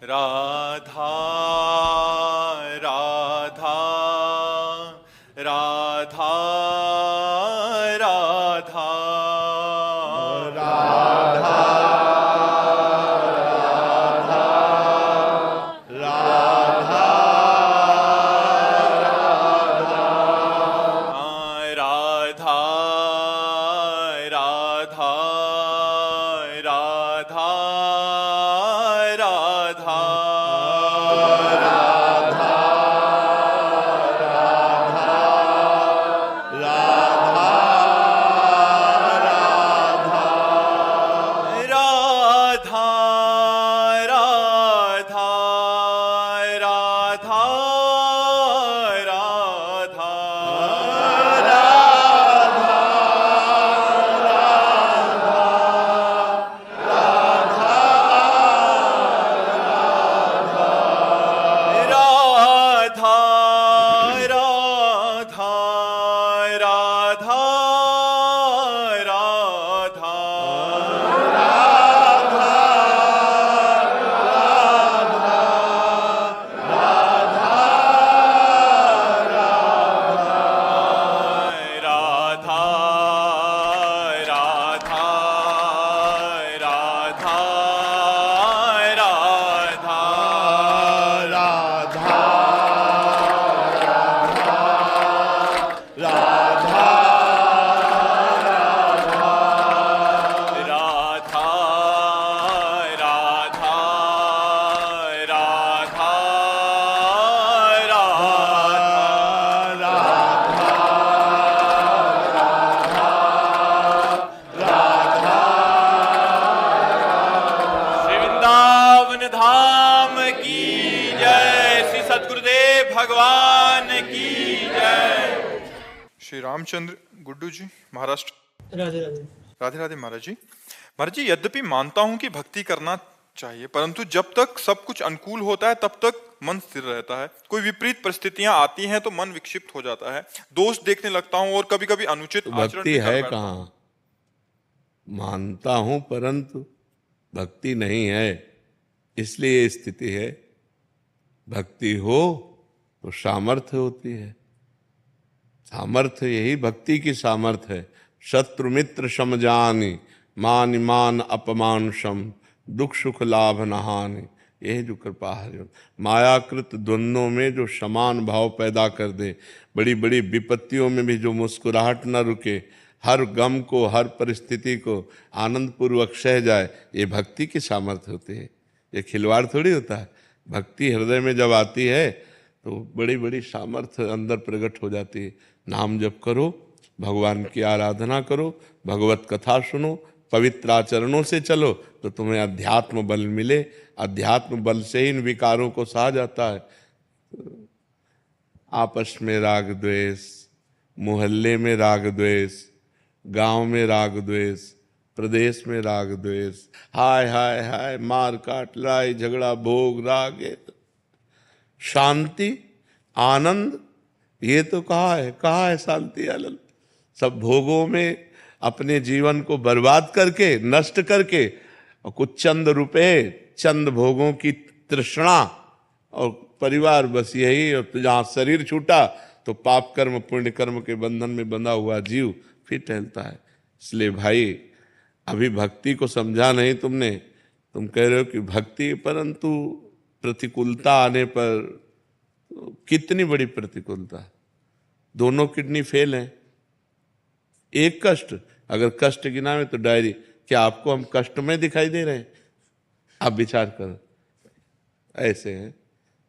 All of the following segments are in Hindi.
राधा राधा राधा राधा राधा राधा राधा राधा राधा राधा भगवान की जय। श्री रामचंद्र गुड्डू जी, महाराष्ट्र। राधे राधे। राधे राधे महाराज जी। महाराज जी, यद्यपि मानता हूं कि भक्ति करना चाहिए, परंतु जब तक सब कुछ अनुकूल होता है तब तक मन स्थिर रहता है। कोई विपरीत परिस्थितियां आती हैं तो मन विक्षिप्त हो जाता है, दोष देखने लगता हूं और कभी कभी अनुचित आचरण भक्ति भी कर है बैठता हूं। कहाँ? मानता हूं परंतु भक्ति नहीं है, इसलिए ये स्थिति है। भक्ति हो तो सामर्थ्य होती है। सामर्थ्य यही भक्ति की सामर्थ्य है। शत्रु मित्र समजानी, मान मान अपमान सम, दुख सुख लाभ नहानि। यही जो कृपा है, मायाकृत द्वंद्वों में जो समान भाव पैदा कर दे, बड़ी बड़ी विपत्तियों में भी जो मुस्कुराहट न रुके, हर गम को हर परिस्थिति को आनंद पूर्वक सह जाए, ये भक्ति की सामर्थ्य होती है। ये खिलवाड़ थोड़ी होता है। भक्ति हृदय में जब आती है तो बड़ी बड़ी सामर्थ्य अंदर प्रकट हो जाती है। नाम जप करो, भगवान की आराधना करो, भगवत कथा सुनो, पवित्र आचरणों से चलो तो तुम्हें अध्यात्म बल मिले। अध्यात्म बल से ही इन विकारों को सहा जाता है। आपस में राग द्वेष, मोहल्ले में राग द्वेष, गांव में राग द्वेष, प्रदेश में राग द्वेष, हाय हाय हाय, मार काट, लड़ाई झगड़ा, भोग राग। शांति आनंद, ये तो कहाँ है शांति आनंद? सब भोगों में अपने जीवन को बर्बाद करके, नष्ट करके, और कुछ चंद रुपए, चंद भोगों की तृष्णा और परिवार, बस यही। और जहाँ शरीर छूटा तो पाप कर्म पुण्य कर्म के बंधन में बंधा हुआ जीव फिर टहलता है। इसलिए भाई, अभी भक्ति को समझा नहीं तुमने। तुम कह रहे हो कि भक्ति, परंतु प्रतिकूलता आने पर, कितनी बड़ी प्रतिकूलता, दोनों किडनी फेल हैं। एक कष्ट, अगर कष्ट गिना में तो डायरी, क्या आपको हम कष्ट में दिखाई दे रहे हैं? आप विचार करो। ऐसे हैं,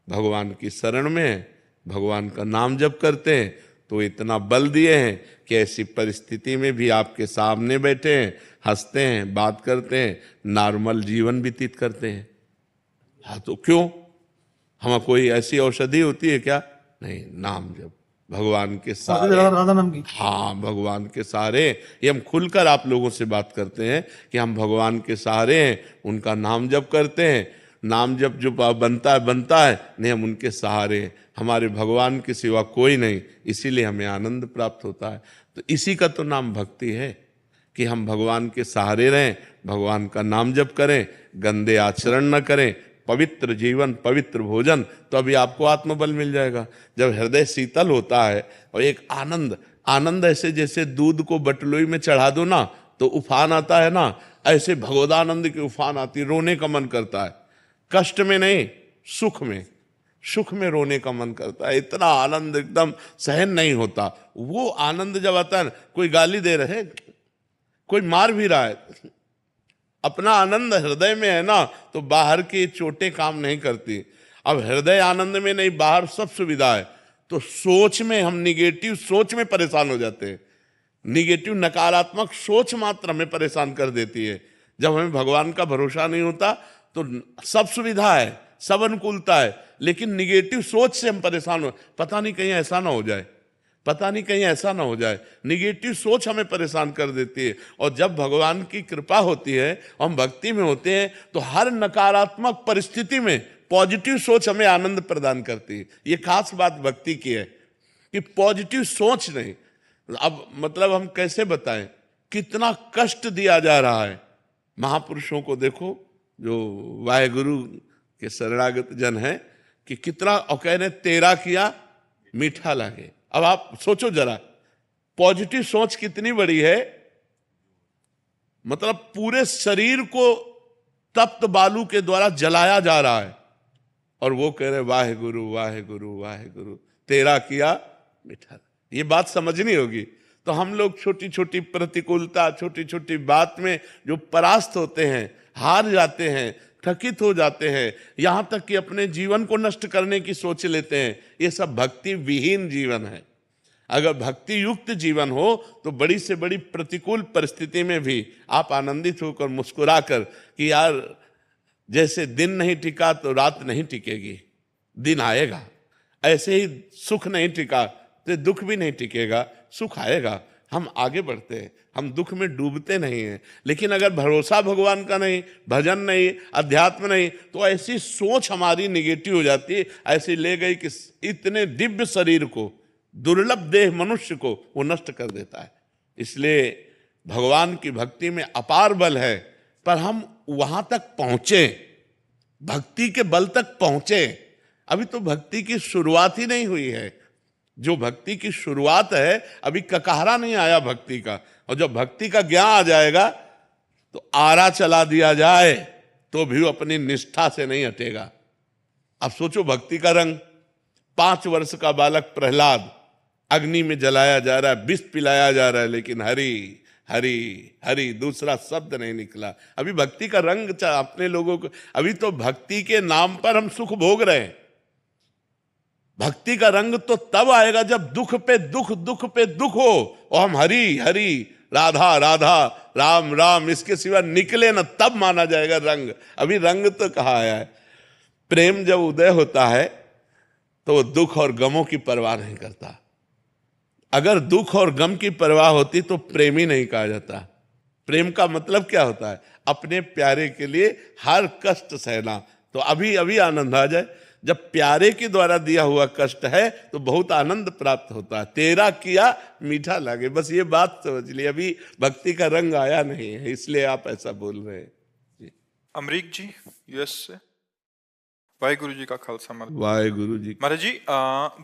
भगवान की शरण में है, भगवान का नाम जप करते हैं तो इतना बल दिए हैं कि ऐसी परिस्थिति में भी आपके सामने बैठे हैं, हंसते हैं, बात करते हैं, नॉर्मल जीवन व्यतीत करते हैं। हाँ, तो क्यों? हम कोई ऐसी औषधि होती है क्या? नहीं, नाम जप, भगवान के सहारे। राधा नाम की। हाँ, भगवान के सहारे। ये हम खुलकर आप लोगों से बात करते हैं कि हम भगवान के सहारे हैं, उनका नाम जप करते हैं। नाम जप जो बनता है, नहीं, हम उनके सहारे हैं। हमारे भगवान के सिवा कोई नहीं, इसीलिए हमें आनंद प्राप्त होता है। तो इसी का तो नाम भक्ति है कि हम भगवान के सहारे रहें, भगवान का नाम जप करें, गंदे आचरण न करें, पवित्र जीवन, पवित्र भोजन, तो अभी आपको आत्मबल मिल जाएगा। जब हृदय शीतल होता है और एक आनंद, आनंद ऐसे जैसे दूध को बटलोई में चढ़ा दो ना तो उफान आता है ना, ऐसे भगवदानंद की उफान आती, रोने का मन करता है। कष्ट में नहीं, सुख में, सुख में रोने का मन करता है। इतना आनंद एकदम सहन नहीं होता। वो आनंद जब आता है, कोई गाली दे रहे, कोई मार भी रहा है, अपना आनंद हृदय में है ना, तो बाहर की चोटें काम नहीं करती। अब हृदय आनंद में नहीं, बाहर सब सुविधा है, तो सोच में हम निगेटिव सोच में परेशान हो जाते हैं। निगेटिव नकारात्मक सोच मात्र हमें परेशान कर देती है। जब हमें भगवान का भरोसा नहीं होता तो सब सुविधा है, सब अनुकूलता है, लेकिन निगेटिव सोच से हम परेशान हो, पता नहीं कहीं ऐसा ना हो जाए, पता नहीं कहीं ऐसा ना हो जाए। निगेटिव सोच हमें परेशान कर देती है। और जब भगवान की कृपा होती है, हम भक्ति में होते हैं, तो हर नकारात्मक परिस्थिति में पॉजिटिव सोच हमें आनंद प्रदान करती है। ये खास बात भक्ति की है कि पॉजिटिव सोच नहीं। अब मतलब हम कैसे बताएं, कितना कष्ट दिया जा रहा है महापुरुषों को। देखो जो वाहेगुरु के शरणागत जन हैं कि कितना, और कह रहे तेरा किया मीठा लगे। अब आप सोचो जरा, पॉजिटिव सोच कितनी बड़ी है। मतलब पूरे शरीर को तप्त बालू के द्वारा जलाया जा रहा है और वो कह रहे वाहेगुरु वाहेगुरु वाहेगुरु, तेरा किया मीठा। ये बात समझनी होगी। तो हम लोग छोटी छोटी प्रतिकूलता, छोटी छोटी बात में जो परास्त होते हैं, हार जाते हैं, थकित हो जाते हैं, यहां तक कि अपने जीवन को नष्ट करने की सोच लेते हैं, ये सब भक्ति विहीन जीवन है। अगर भक्ति युक्त जीवन हो तो बड़ी से बड़ी प्रतिकूल परिस्थिति में भी आप आनंदित होकर मुस्कुराकर कि यार जैसे दिन नहीं टिका तो रात नहीं टिकेगी, दिन आएगा। ऐसे ही सुख नहीं टिका तो दुख भी नहीं टिकेगा, सुख आएगा। हम आगे बढ़ते हैं, हम दुख में डूबते नहीं हैं। लेकिन अगर भरोसा भगवान का नहीं, भजन नहीं, अध्यात्म नहीं, तो ऐसी सोच हमारी निगेटिव हो जाती है। ऐसी ले गई कि इतने दिव्य शरीर को, दुर्लभ देह मनुष्य को वो नष्ट कर देता है। इसलिए भगवान की भक्ति में अपार बल है, पर हम वहां तक पहुंचे, भक्ति के बल तक पहुंचे। अभी तो भक्ति की शुरुआत ही नहीं हुई है। जो भक्ति की शुरुआत है, अभी ककहरा नहीं आया भक्ति का। और जब भक्ति का ज्ञान आ जाएगा तो आरा चला दिया जाए तो भी वो अपनी निष्ठा से नहीं हटेगा। अब सोचो भक्ति का रंग, 5 वर्ष का बालक प्रहलाद अग्नि में जलाया जा रहा है, विष पिलाया जा रहा है, लेकिन हरि हरि हरि दूसरा शब्द नहीं निकला। अभी भक्ति का रंग अपने लोगों को, अभी तो भक्ति के नाम पर हम सुख भोग रहे हैं। भक्ति का रंग तो तब आएगा जब दुख पे दुख, दुख पे दुख हो और हम हरि हरि, राधा राधा, राम राम, इसके सिवा निकले ना, तब माना जाएगा रंग। अभी रंग तो कहाँ आया है। प्रेम जब उदय होता है तो वो दुख और गमों की परवाह नहीं करता। अगर दुख और गम की परवाह होती तो प्रेम ही नहीं कहा जाता। प्रेम का मतलब क्या होता है? अपने प्यारे के लिए हर कष्ट सहना। तो अभी अभी आनंद आ जाए। जब प्यारे के द्वारा दिया हुआ कष्ट है तो बहुत आनंद प्राप्त होता है। तेरा किया मीठा लगे, बस ये बात समझ ली। अभी भक्ति का रंग आया नहीं है, इसलिए आप ऐसा बोल रहे हैं। अमरीक जी यूएस से, वाहेगुरु जी का खालसा। वाहेगुरु जी। महाराज जी,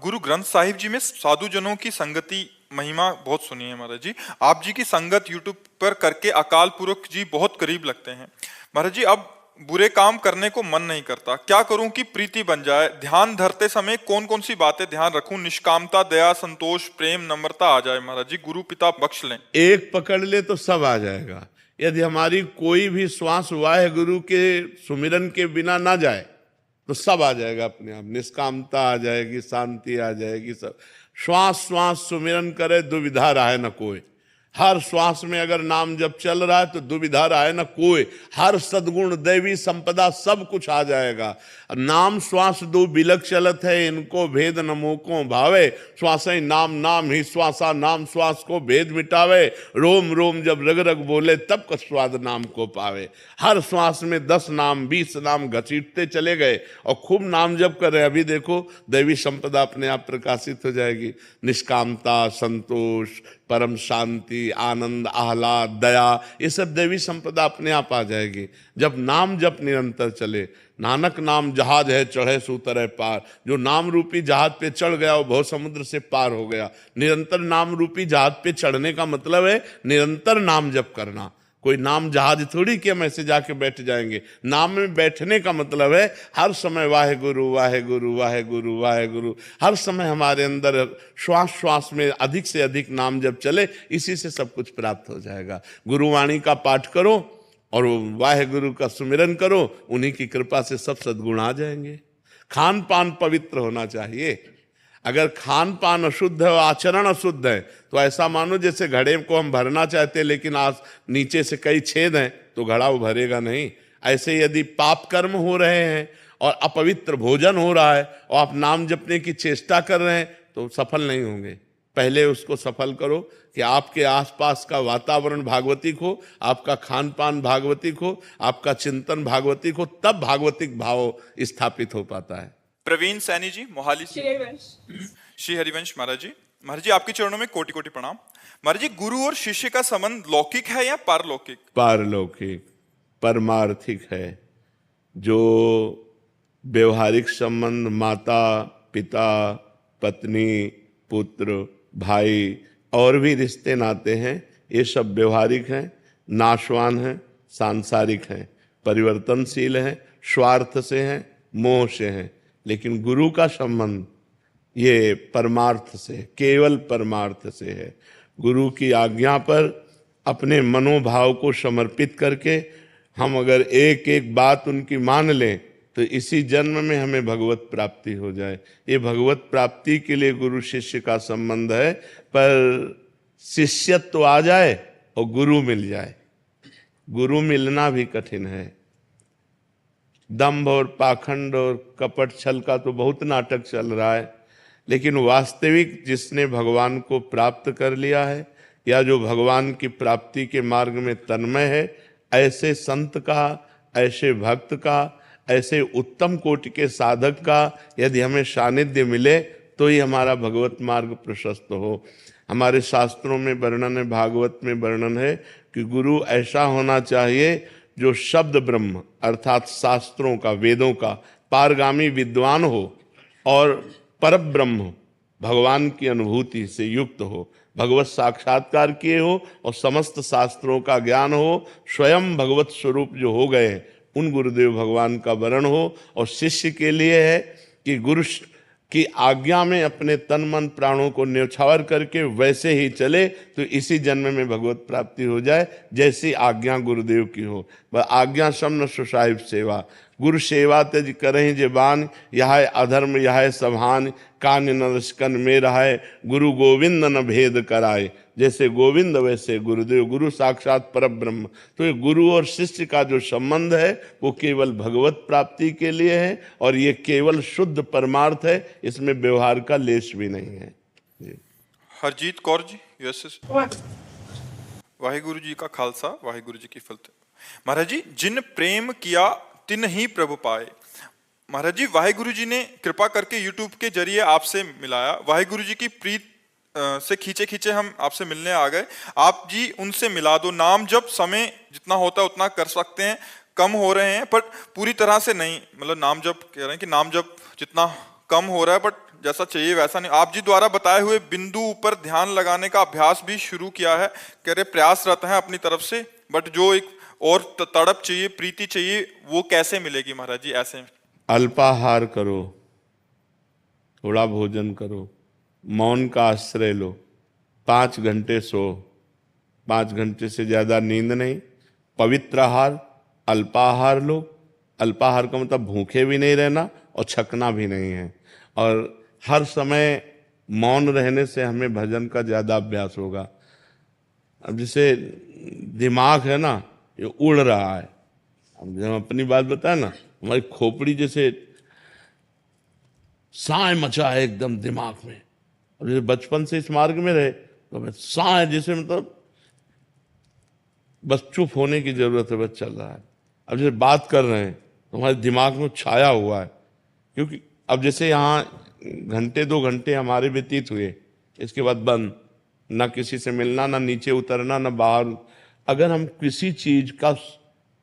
गुरु ग्रंथ साहिब जी में साधु जनों की संगति महिमा बहुत सुनी है महाराज जी। आप जी की संगत यूट्यूब पर करके अकाल पुरख जी बहुत करीब लगते हैं महाराज जी। अब बुरे काम करने को मन नहीं करता, क्या करूं कि प्रीति बन जाए? ध्यान धरते समय कौन कौन सी बातें ध्यान रखूं? निष्कामता, दया, संतोष, प्रेम, नम्रता आ जाए महाराज जी, गुरु पिता बख्श लें। एक पकड़ ले तो सब आ जाएगा। यदि हमारी कोई भी श्वास वाहेगुरु के सुमिरन के बिना ना जाए तो सब आ जाएगा अपने आप। निष्कामता आ जाएगी, शांति आ जाएगी, सब। श्वास श्वास सुमिरन करे, दुविधा रहे न कोई। हर श्वास में अगर नाम जब चल रहा है तो दुविधा रहे न कोई। हर सद्गुण, दैवी संपदा, सब कुछ आ जाएगा। नाम श्वास दो बिलक चलत है, इनको भेद न मोको भावे। श्वास ही नाम, नाम ही श्वासा, नाम श्वास को भेद मिटावे। रोम रोम जब रग रग बोले तब का स्वाद नाम को पावे। हर श्वास में 10 नाम 20 नाम घसीटते चले गए और खूब नाम जब कर रहे। अभी देखो दैवी संपदा अपने आप प्रकाशित हो जाएगी। निष्कामता, संतोष, परम शांति, शांति, आनंद, आह्लाद, दया, ये सब देवी संपदा अपने आप आ जाएगी जब नाम जप निरंतर चले। नानक नाम जहाज है चढ़े सूतर है पार। जो नाम रूपी जहाज पे चढ़ गया वो भव समुद्र से पार हो गया। निरंतर नाम रूपी जहाज पे चढ़ने का मतलब है निरंतर नाम जप करना। कोई नाम जहाज थोड़ी कि हम ऐसे जाके बैठ जाएंगे। नाम में बैठने का मतलब है हर समय वाहे गुरु वाहे गुरु वाहे गुरु वाहे गुरु, हर समय हमारे अंदर श्वास श्वास में अधिक से अधिक नाम जब चले, इसी से सब कुछ प्राप्त हो जाएगा। गुरुवाणी का पाठ करो और वाहे गुरु का सुमिरन करो, उन्हीं की कृपा से सब सद्गुण आ जाएंगे। खान पान पवित्र होना चाहिए। अगर खान पान अशुद्ध है और आचरण अशुद्ध है तो ऐसा मानो जैसे घड़े को हम भरना चाहते हैं लेकिन आज नीचे से कई छेद हैं तो घड़ा वो भरेगा नहीं। ऐसे यदि पाप कर्म हो रहे हैं और अपवित्र भोजन हो रहा है और आप नाम जपने की चेष्टा कर रहे हैं तो सफल नहीं होंगे। पहले उसको सफल करो कि आपके आसपास का वातावरण भागवतिक हो, आपका खान पान भागवतिक हो, आपका चिंतन भागवतिक हो, तब भागवतिक भाव स्थापित हो पाता है। प्रवीण सैनी जी मोहाली से। श्री हरिवंश महाराज जी, महाराज जी आपके चरणों में कोटि कोटि प्रणाम। महाराज जी, गुरु और शिष्य का संबंध लौकिक है या पारलौकिक? पारलौकिक, परमार्थिक है। जो व्यवहारिक संबंध माता पिता पत्नी पुत्र भाई और भी रिश्ते नाते हैं, ये सब व्यवहारिक हैं, नाशवान हैं, सांसारिक हैं, परिवर्तनशील हैं, स्वार्थ से हैं, मोह से हैं। लेकिन गुरु का संबंध ये परमार्थ से, केवल परमार्थ से है। गुरु की आज्ञा पर अपने मनोभाव को समर्पित करके हम अगर एक एक बात उनकी मान लें तो इसी जन्म में हमें भगवत प्राप्ति हो जाए। ये भगवत प्राप्ति के लिए गुरु शिष्य का संबंध है, पर शिष्यत्व तो आ जाए और गुरु मिल जाए। गुरु मिलना भी कठिन है। दंभ और पाखंड और कपट छल का तो बहुत नाटक चल रहा है, लेकिन वास्तविक जिसने भगवान को प्राप्त कर लिया है या जो भगवान की प्राप्ति के मार्ग में तन्मय है, ऐसे संत का, ऐसे भक्त का, ऐसे उत्तम कोटि के साधक का यदि हमें सानिध्य मिले तो ही हमारा भगवत मार्ग प्रशस्त हो। हमारे शास्त्रों में वर्णन है, भागवत में वर्णन है कि गुरु ऐसा होना चाहिए जो शब्द ब्रह्म अर्थात शास्त्रों का, वेदों का पारगामी विद्वान हो और परब्रह्म भगवान की अनुभूति से युक्त हो, भगवत साक्षात्कार किए हो और समस्त शास्त्रों का ज्ञान हो, स्वयं भगवत स्वरूप जो हो गए हैं उन गुरुदेव भगवान का वरण हो। और शिष्य के लिए है कि गुरु की आज्ञा में अपने तन मन प्राणों को न्यौछावर करके वैसे ही चले तो इसी जन्म में भगवत प्राप्ति हो जाए जैसी आज्ञा गुरुदेव की हो। वह आज्ञा समन सुसाहिब सेवा, गुरु सेवा तेज करें जे बान, यह अधर्म यह सभान, कान नरस्कन में रहाय, गुरु गोविंद न भेद कराए। जैसे गोविंद वैसे गुरुदेव, गुरु साक्षात परब्रह्म। तो ये गुरु और शिष्य का जो संबंध है वो केवल भगवत प्राप्ति के लिए है और ये केवल शुद्ध परमार्थ है, इसमें व्यवहार का लेश भी नहीं है। हरजीत कौर जी यूएसए से। वाहिगुरु जी का खालसा, वाहिगुरु जी की फतेह। महाराज जी, जिन प्रेम किया तिन ही प्रभु पाए। महाराज जी, वाहिगुरु जी ने कृपा करके यूट्यूब के जरिए आपसे मिलाया। वाहिगुरु जी की प्रीत से खींचे खींचे हम आपसे मिलने आ गए। आप जी उनसे मिला दो। नाम जब समय जितना होता है उतना कर सकते हैं, कम हो रहे हैं पर पूरी तरह से नहीं। मतलब नाम जब कह रहे हैं कि नाम जब जितना कम हो रहा है बट जैसा चाहिए वैसा नहीं। आप जी द्वारा बताए हुए बिंदु ऊपर ध्यान लगाने का अभ्यास भी शुरू किया है। कह रहे प्रयासरत हैं अपनी तरफ से, बट जो एक और तड़प चाहिए, प्रीति चाहिए, वो कैसे मिलेगी महाराज जी? ऐसे अल्पाहार करो, थोड़ा भोजन करो, मौन का आश्रय लो, 5 घंटे सो, 5 घंटे से ज्यादा नींद नहीं, पवित्र आहार, अल्पाहार लो। अल्पाहार का मतलब भूखे भी नहीं रहना और छकना भी नहीं है। और हर समय मौन रहने से हमें भजन का ज्यादा अभ्यास होगा। अब जैसे दिमाग है ना, ये उड़ रहा है। अब जब अपनी बात बताए ना, हमारी खोपड़ी जैसे साए मचा है एकदम दिमाग में। और जैसे बचपन से इस मार्ग में रहे तो हमें साए जैसे मतलब बस चुप होने की जरूरत है, बस चल रहा है। अब जैसे बात कर रहे हैं तो हमारे दिमाग में छाया हुआ है, क्योंकि अब जैसे यहाँ घंटे 2 घंटे हमारे व्यतीत हुए, इसके बाद बंद, ना किसी से मिलना, ना नीचे उतरना, ना बाहर। अगर हम किसी चीज का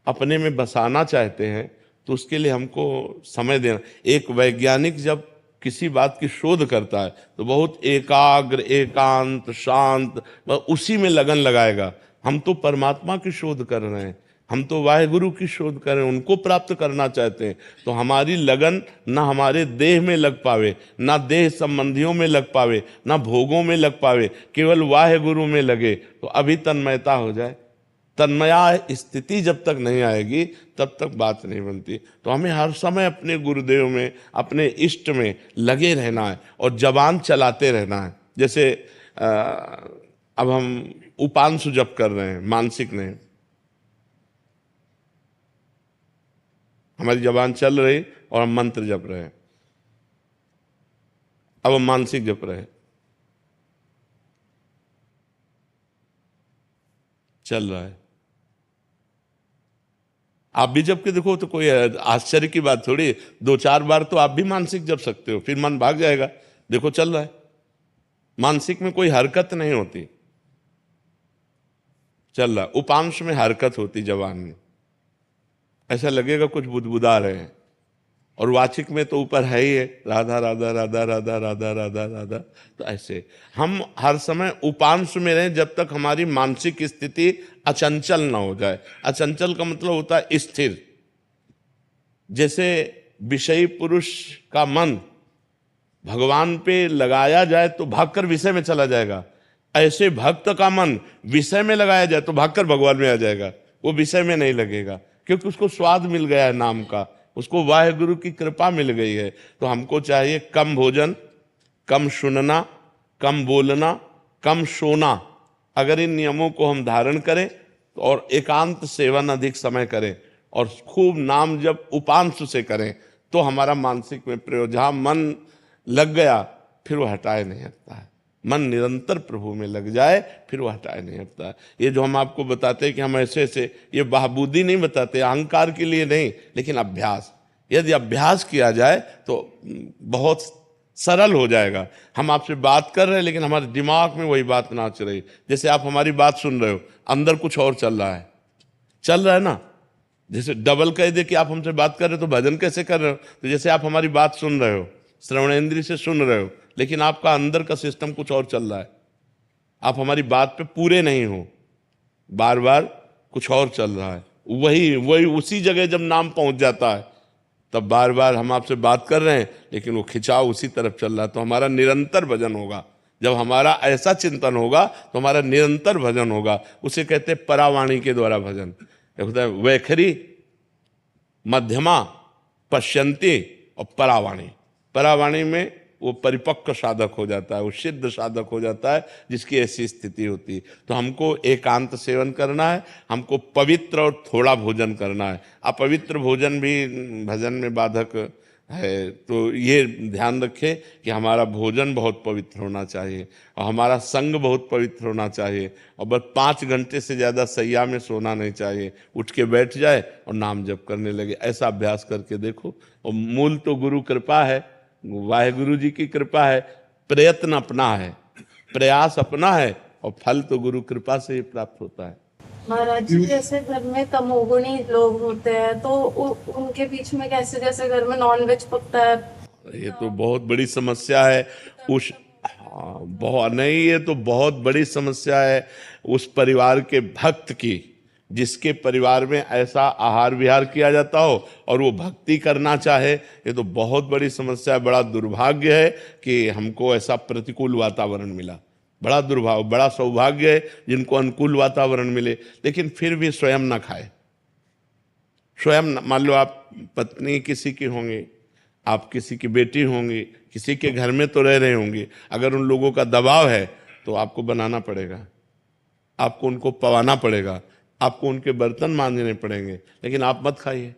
अपने में बसाना चाहते हैं तो उसके लिए हमको समय देना। एक वैज्ञानिक जब किसी बात की शोध करता है तो बहुत एकाग्र, एकांत, शांत, वह उसी में लगन लगाएगा। हम तो परमात्मा की शोध कर रहे हैं, हम तो वाहेगुरु की शोध कर रहे हैं, उनको प्राप्त करना चाहते हैं। तो हमारी लगन ना हमारे देह में लग पावे, ना देह संबंधियों में लग पावे, ना भोगों में लग पावे, केवल वाहेगुरु में लगे तो अभी तन्मयता हो जाए। तन्मया स्थिति जब तक नहीं आएगी तब तक बात नहीं बनती। तो हमें हर समय अपने गुरुदेव में, अपने इष्ट में लगे रहना है और जबान चलाते रहना है। जैसे अब हम उपांशु जप कर रहे हैं, मानसिक नहीं, हमारी जबान चल रही और हम मंत्र जप रहे हैं। अब हम मानसिक जप रहे हैं, चल रहा है। आप भी जप के देखो तो कोई आश्चर्य की बात थोड़ी। 2-4 बार तो आप भी मानसिक जप सकते हो, फिर मन भाग जाएगा। देखो चल रहा है। मानसिक में कोई हरकत नहीं होती, चल रहा। उपांश में हरकत होती जबान में, ऐसा लगेगा कुछ बुदबुदा रहे हैं। और वाचिक में तो ऊपर है ही है, राधा राधा राधा राधा राधा राधा राधा। तो ऐसे हम हर समय उपांश में रहें जब तक हमारी मानसिक स्थिति अचंचल ना हो जाए। अचंचल का मतलब होता है स्थिर। जैसे विषयी पुरुष का मन भगवान पे लगाया जाए तो भागकर विषय में चला जाएगा, ऐसे भक्त का मन विषय में लगाया जाए तो भागकर भगवान में आ जाएगा। वो विषय में नहीं लगेगा क्योंकि उसको स्वाद मिल गया है नाम का, उसको वाहेगुरु की कृपा मिल गई है। तो हमको चाहिए कम भोजन, कम सुनना, कम बोलना, कम सोना। अगर इन नियमों को हम धारण करें और एकांत सेवन अधिक समय करें और खूब नाम जब उपांश से करें तो हमारा मानसिक में प्रयोग, जहाँ मन लग गया फिर वो हटाए नहीं हटता है। मन निरंतर प्रभु में लग जाए फिर वो हटाए नहीं हटता है। ये जो हम आपको बताते हैं कि हम ऐसे ऐसे, ये बहाबूदी नहीं बताते, अहंकार के लिए नहीं, लेकिन अभ्यास। यदि अभ्यास किया जाए तो बहुत सरल हो जाएगा। हम आपसे बात कर रहे हैं लेकिन हमारे दिमाग में वही बात नाच रही। जैसे आप हमारी बात सुन रहे हो, अंदर कुछ और चल रहा है ना। जैसे डबल कह दे कि आप हमसे बात कर रहे हो तो भजन कैसे कर रहे हो। तो जैसे आप हमारी बात सुन रहे हो, श्रवणेंद्रिय से सुन रहे हो, लेकिन आपका अंदर का सिस्टम कुछ और चल रहा है। आप हमारी बात पे पूरे नहीं हो, बार बार कुछ और चल रहा है। वही उसी जगह जब नाम पहुंच जाता है तब बार बार हम आपसे बात कर रहे हैं लेकिन वो खिंचाव उसी तरफ चल रहा है। तो हमारा निरंतर भजन होगा। जब हमारा ऐसा चिंतन होगा तो हमारा निरंतर भजन होगा। उसे कहते हैं परावाणी के द्वारा भजन। होता है वैखरी, मध्यमा, पश्यंती और परावाणी। परावाणी में वो परिपक्व साधक हो जाता है, वो सिद्ध साधक हो जाता है जिसकी ऐसी स्थिति होती है। तो हमको एकांत सेवन करना है, हमको पवित्र और थोड़ा भोजन करना है। अपवित्र भोजन भी भजन में बाधक है। तो ये ध्यान रखें कि हमारा भोजन बहुत पवित्र होना चाहिए और हमारा संग बहुत पवित्र होना चाहिए। और बस 5 घंटे से ज़्यादा सैया में सोना नहीं चाहिए। उठ के बैठ जाए और नाम जप करने लगे। ऐसा अभ्यास करके देखो। और मूल तो गुरु कृपा है, वाहेगुरु जी की कृपा है, प्रयत्न अपना है, प्रयास अपना है और फल तो गुरु कृपा से ही प्राप्त होता है। महाराज जी, जैसे घर में तमोगुणी लोग होते हैं तो उनके बीच में कैसे, जैसे घर में नॉनवेज पकता है, ये तो बहुत बड़ी समस्या है। उस बहुत नहीं, ये तो बहुत बड़ी समस्या है उस परिवार के भक्त की, जिसके परिवार में ऐसा आहार विहार किया जाता हो और वो भक्ति करना चाहे। ये तो बहुत बड़ी समस्या है। बड़ा दुर्भाग्य है कि हमको ऐसा प्रतिकूल वातावरण मिला। बड़ा दुर्भाग्य, बड़ा सौभाग्य है जिनको अनुकूल वातावरण मिले, लेकिन फिर भी स्वयं ना खाए। स्वयं, मान लो आप पत्नी किसी की होंगी, आप किसी की बेटी होंगी, किसी के घर में तो रह रहे होंगे। अगर उन लोगों का दबाव है तो आपको बनाना पड़ेगा, आपको उनको पवाना पड़ेगा, आपको उनके बर्तन मांजने पड़ेंगे, लेकिन आप मत खाइए।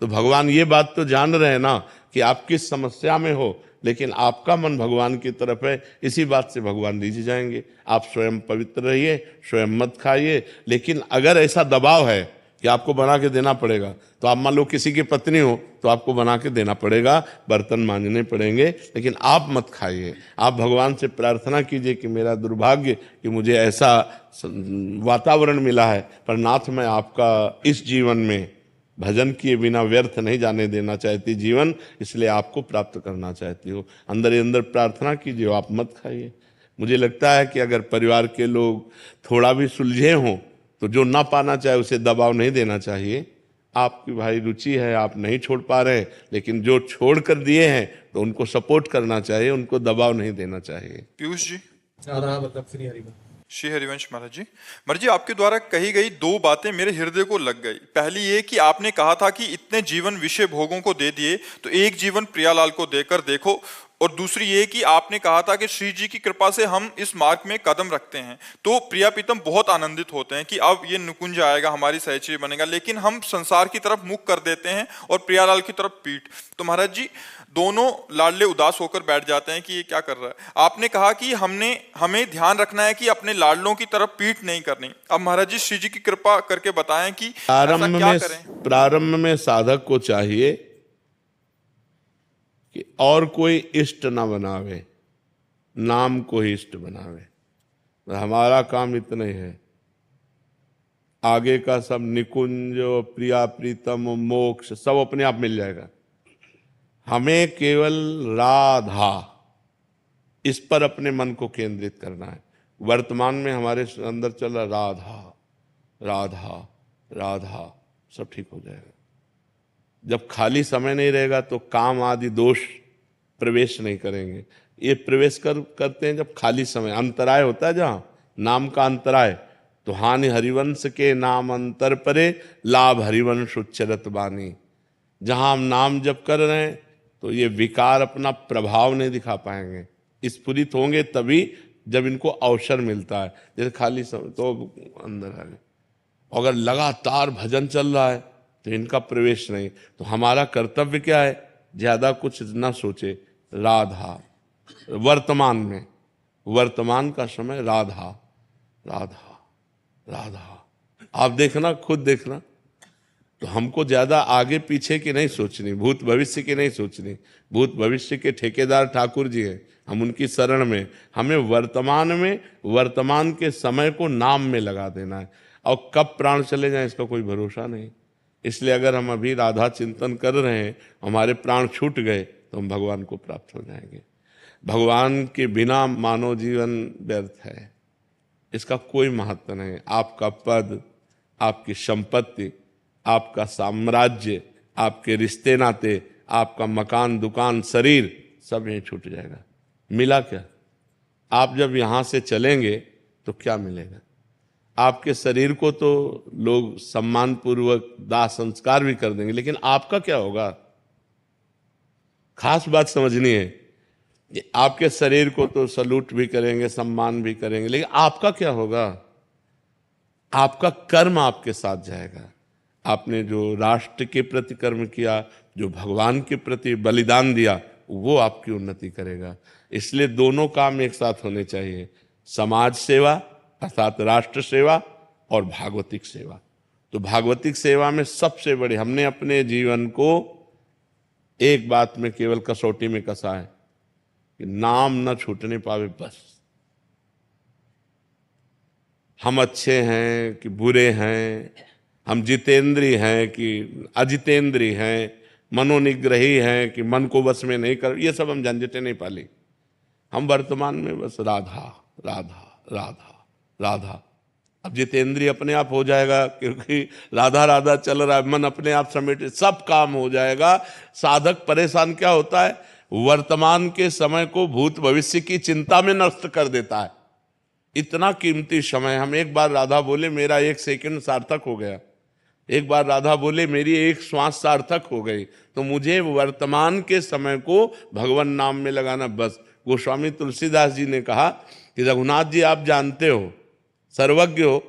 तो भगवान ये बात तो जान रहे हैं ना कि आप किस समस्या में हो, लेकिन आपका मन भगवान की तरफ है। इसी बात से भगवान रिझ जाएंगे। आप स्वयं पवित्र रहिए, स्वयं मत खाइए। लेकिन अगर ऐसा दबाव है कि आपको बना के देना पड़ेगा। तो आप मान लो किसी की पत्नी हो तो आपको बना के देना पड़ेगा, बर्तन मांजने पड़ेंगे, लेकिन आप मत खाइए। आप भगवान से प्रार्थना कीजिए कि मेरा दुर्भाग्य कि मुझे ऐसा वातावरण मिला है, पर नाथ मैं आपका इस जीवन में भजन किए बिना व्यर्थ नहीं जाने देना चाहती जीवन, इसलिए आपको प्राप्त करना चाहती हो। अंदर ही अंदर प्रार्थना कीजिए, आप मत खाइए। मुझे लगता है कि अगर परिवार के लोग थोड़ा भी सुलझे हों तो जो ना पाना चाहे उसे दबाव नहीं देना चाहिए। आपकी भाई रुचि है, आप नहीं छोड़ पा रहे, लेकिन जो छोड़ कर दिए हैं तो उनको सपोर्ट करना चाहिए, उनको दबाव नहीं देना चाहिए। पीयूष जी। मतलब श्री हरिवंश महाराज जी, आपके द्वारा कही गई दो बातें मेरे हृदय को लग गई। पहली ये कि आपने कहा था कि इतने जीवन विषय भोगों को दे दिए तो एक जीवन प्रियालाल को देकर देखो, और दूसरी ये कि आपने कहा था कि श्री जी की कृपा से हम इस मार्ग में कदम रखते हैं तो प्रिया प्रीतम बहुत आनंदित होते हैं कि अब ये नुकुंज आएगा, हमारी सहचर्य बनेगा, लेकिन हम संसार की तरफ मुख कर देते हैं और प्रियालाल की तरफ पीठ। तो महाराज जी, दोनों लाडले उदास होकर बैठ जाते हैं कि ये क्या कर रहा है। आपने कहा कि हमें ध्यान रखना है कि अपने लाडलों की तरफ पीठ नहीं करनी। अब महाराज जी, श्री जी की कृपा करके बताएं कि ऐसा क्या करें। प्रारंभ में साधक को चाहिए कि और कोई इष्ट ना बनावे, नाम को ही इष्ट बनावे। हमारा काम इतना ही है, आगे का सब निकुंज, प्रिया प्रीतम, मोक्ष सब अपने आप मिल जाएगा। हमें केवल राधा, इस पर अपने मन को केंद्रित करना है। वर्तमान में हमारे अंदर चल रहा राधा राधा राधा, सब ठीक हो जाएगा। जब खाली समय नहीं रहेगा तो काम आदि दोष प्रवेश नहीं करेंगे। ये प्रवेश करते हैं जब खाली समय, अंतराय होता है जहाँ नाम का अंतराय, तो हानि हरिवंश के नाम अंतर परे, लाभ हरिवंश उच्चरत बानी। जहाँ हम नाम जप कर रहे हैं तो ये विकार अपना प्रभाव नहीं दिखा पाएंगे, स्फुरित होंगे तभी जब इनको अवसर मिलता है। जैसे खाली समय तो अंदर आ गए, अगर लगातार भजन चल रहा है तो इनका प्रवेश नहीं। तो हमारा कर्तव्य क्या है, ज्यादा कुछ ना सोचे, राधा वर्तमान में, वर्तमान का समय राधा राधा राधा। आप देखना, खुद देखना, तो हमको ज्यादा आगे पीछे की नहीं सोचनी, भूत भविष्य की नहीं सोचनी। भूत भविष्य के ठेकेदार ठाकुर जी हैं, हम उनकी शरण में। हमें वर्तमान में, वर्तमान के समय को नाम में लगा देना है, और कब प्राण चले जाए इसका कोई भरोसा नहीं। इसलिए अगर हम अभी राधा चिंतन कर रहे हैं, हमारे प्राण छूट गए तो हम भगवान को प्राप्त हो जाएंगे। भगवान के बिना मानव जीवन व्यर्थ है, इसका कोई महत्व नहीं। आपका पद, आपकी संपत्ति, आपका साम्राज्य, आपके रिश्ते नाते, आपका मकान, दुकान, शरीर, सब यहीं छूट जाएगा। मिला क्या? आप जब यहाँ से चलेंगे तो क्या मिलेगा? आपके शरीर को तो लोग सम्मान पूर्वक दाह संस्कार भी कर देंगे, लेकिन आपका क्या होगा? खास बात समझनी है, आपके शरीर को तो सलूट भी करेंगे, सम्मान भी करेंगे, लेकिन आपका क्या होगा? आपका कर्म आपके साथ जाएगा। आपने जो राष्ट्र के प्रति कर्म किया, जो भगवान के प्रति बलिदान दिया, वो आपकी उन्नति करेगा। इसलिए दोनों काम एक साथ होने चाहिए, समाज सेवा अर्थात राष्ट्र सेवा और भागवतिक सेवा। तो भागवतिक सेवा में सबसे बड़ी, हमने अपने जीवन को एक बात में केवल कसौटी में कसा है कि नाम न छूटने पावे, बस। हम अच्छे हैं कि बुरे हैं, हम जितेंद्री हैं कि अजितेंद्री हैं, मनोनिग्रही हैं कि मन को बस में नहीं कर, ये सब हम झंझटें नहीं पाली। हम वर्तमान में बस राधा राधा राधा राधा। अब जितेंद्रिय अपने आप हो जाएगा, क्योंकि राधा राधा चल रहा है, मन अपने आप समेटे, सब काम हो जाएगा। साधक परेशान क्या होता है, वर्तमान के समय को भूत भविष्य की चिंता में नष्ट कर देता है। इतना कीमती समय, हम एक बार राधा बोले मेरा 1 सेकंड सार्थक हो गया, एक बार राधा बोले मेरी 1 श्वास सार्थक हो गई। तो मुझे वर्तमान के समय को भगवान नाम में लगाना, बस। गोस्वामी तुलसीदास जी ने कहा कि रघुनाथ जी, आप जानते हो, सर्वज्ञ हो,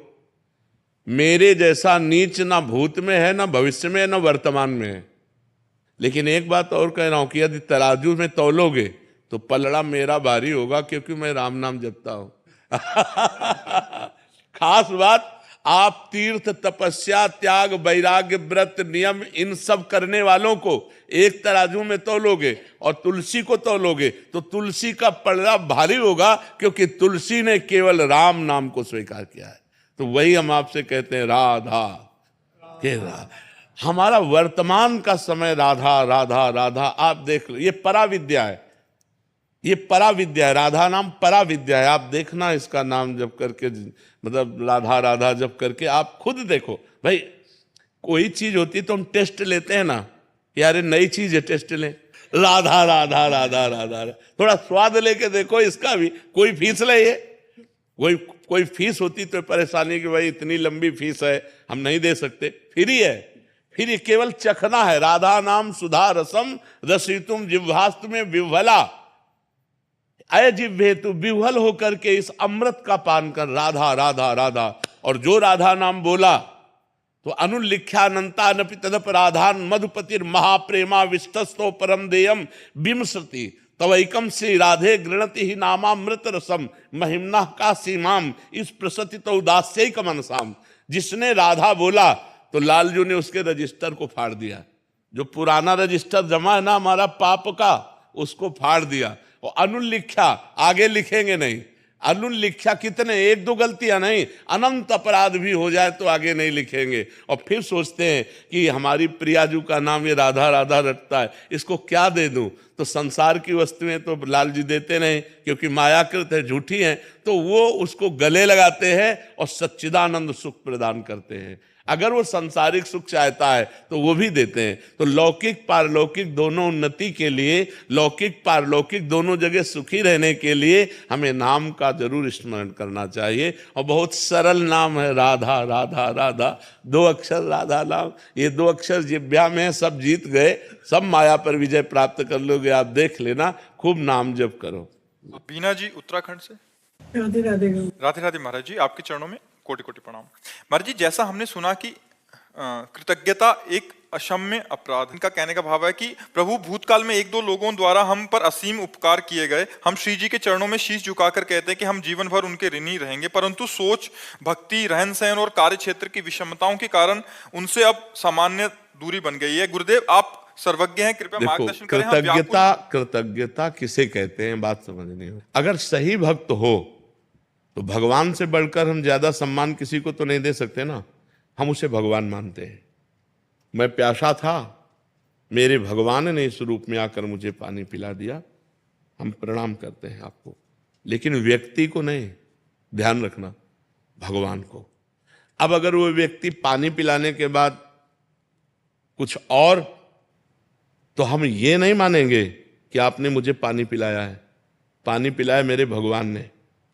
मेरे जैसा नीच ना भूत में है, ना भविष्य में है, ना वर्तमान में है। लेकिन एक बात और कह रहा हूं कि यदि तराजू में तौलोगे तो पलड़ा मेरा भारी होगा, क्योंकि मैं राम नाम जपता हूं। खास बात, आप तीर्थ, तपस्या, त्याग, वैराग्य, व्रत, नियम इन सब करने वालों को एक तराजू में तौलोगे और तुलसी को तौलोगे तो तुलसी का पलड़ा भारी होगा, क्योंकि तुलसी ने केवल राम नाम को स्वीकार किया है। तो वही हम आपसे कहते हैं, राधा के राधा। हमारा वर्तमान का समय राधा राधा राधा। आप देख लो, ये पराविद्या है, ये पराविद्या है। राधा नाम पराविद्या है। आप देखना इसका नाम जप करके, मतलब राधा राधा जप करके आप खुद देखो। भाई कोई चीज होती है तो हम टेस्ट लेते हैं ना, यार नई चीज है, टेस्ट लें, राधा राधा राधा राधा। थोड़ा स्वाद लेके देखो इसका भी। कोई फीस ले, ये कोई फीस होती तो परेशानी कि भाई इतनी लंबी फीस है, हम नहीं दे सकते। फ्री है, फिर ये केवल चखना है। राधा नाम सुधा रसम रसितुम जिह्वास्तु में विह्वला। अय जिह्वे तू विह्वल होकर के इस अमृत का पान कर, राधा राधा राधा। और जो राधा नाम बोला तो अनुल्लिख्यानंता नपि तदपराधान मधुपतिर महाप्रेमा विष्टस्तो परम देयम विमसति तवैकम से राधे गृणति ही नामामृत रसम महिम्ना का सीमाम इस प्रसति तो उदास्य कमनसाम। जिसने राधा बोला तो लालजू ने उसके रजिस्टर को फाड़ दिया। जो पुराना रजिस्टर जमा है ना हमारा पाप का, उसको फाड़ दिया। और अनुल्लिख्या, आगे लिखेंगे नहीं। अनुल्लिख्या कितने, एक दो गलतियां नहीं, अनंत अपराध भी हो जाए तो आगे नहीं लिखेंगे। और फिर सोचते हैं कि हमारी प्रियाजू का नाम ये राधा राधा रटता है, इसको क्या दे दूं। तो संसार की वस्तुएं तो लाल जी देते नहीं, क्योंकि मायाकृत है, झूठी हैं। तो वो उसको गले लगाते हैं और सच्चिदानंद सुख प्रदान करते हैं। अगर वो सांसारिक सुख चाहता है तो वो भी देते हैं। तो लौकिक पारलौकिक दोनों उन्नति के लिए, लौकिक पारलौकिक दोनों जगह सुखी रहने के लिए हमें नाम का जरूर स्मरण करना चाहिए। और बहुत सरल नाम है, राधा राधा राधा। 2 अक्षर राधा नाम, ये 2 अक्षर जिह्वा में सब जीत गए, सब माया पर विजय प्राप्त कर लोगे। आप देख लेना, खूब नाम जप करो। बीना जी उत्तराखंड से। राधे राधे। राधे राधे महाराज जी, आपके चरणों में कोटि कोटि प्रणाम। महाराज जी, जैसा हमने सुना कि कृतज्ञता एक अक्षम्य अपराध, इनका कहने का भाव है कि प्रभु भूतकाल में 1-2 लोगों द्वारा हम पर असीम उपकार किए गए। हम श्री जी के चरणों में शीश झुकाकर कहते हैं कि हम जीवन भर उनके ऋणी रहेंगे, परंतु सोच, भक्ति, रहन सहन और कार्य क्षेत्र की विषमताओं के कारण उनसे अब सामान्य दूरी बन गई है। गुरुदेव आप सर्वज्ञ हैं, कृपया मार्गदर्शन करें। कृतज्ञता किसे कहते हैं, बात समझनी हो। अगर सही भक्त हो तो भगवान से बढ़कर हम ज्यादा सम्मान किसी को तो नहीं दे सकते ना। हम उसे भगवान मानते हैं। मैं प्यासा था, मेरे भगवान ने इस रूप में आकर मुझे पानी पिला दिया, हम प्रणाम करते हैं आपको। लेकिन व्यक्ति को नहीं, ध्यान रखना, भगवान को। अब अगर वो व्यक्ति पानी पिलाने के बाद कुछ और, तो हम ये नहीं मानेंगे कि आपने मुझे पानी पिलाया है। पानी पिलाया मेरे भगवान ने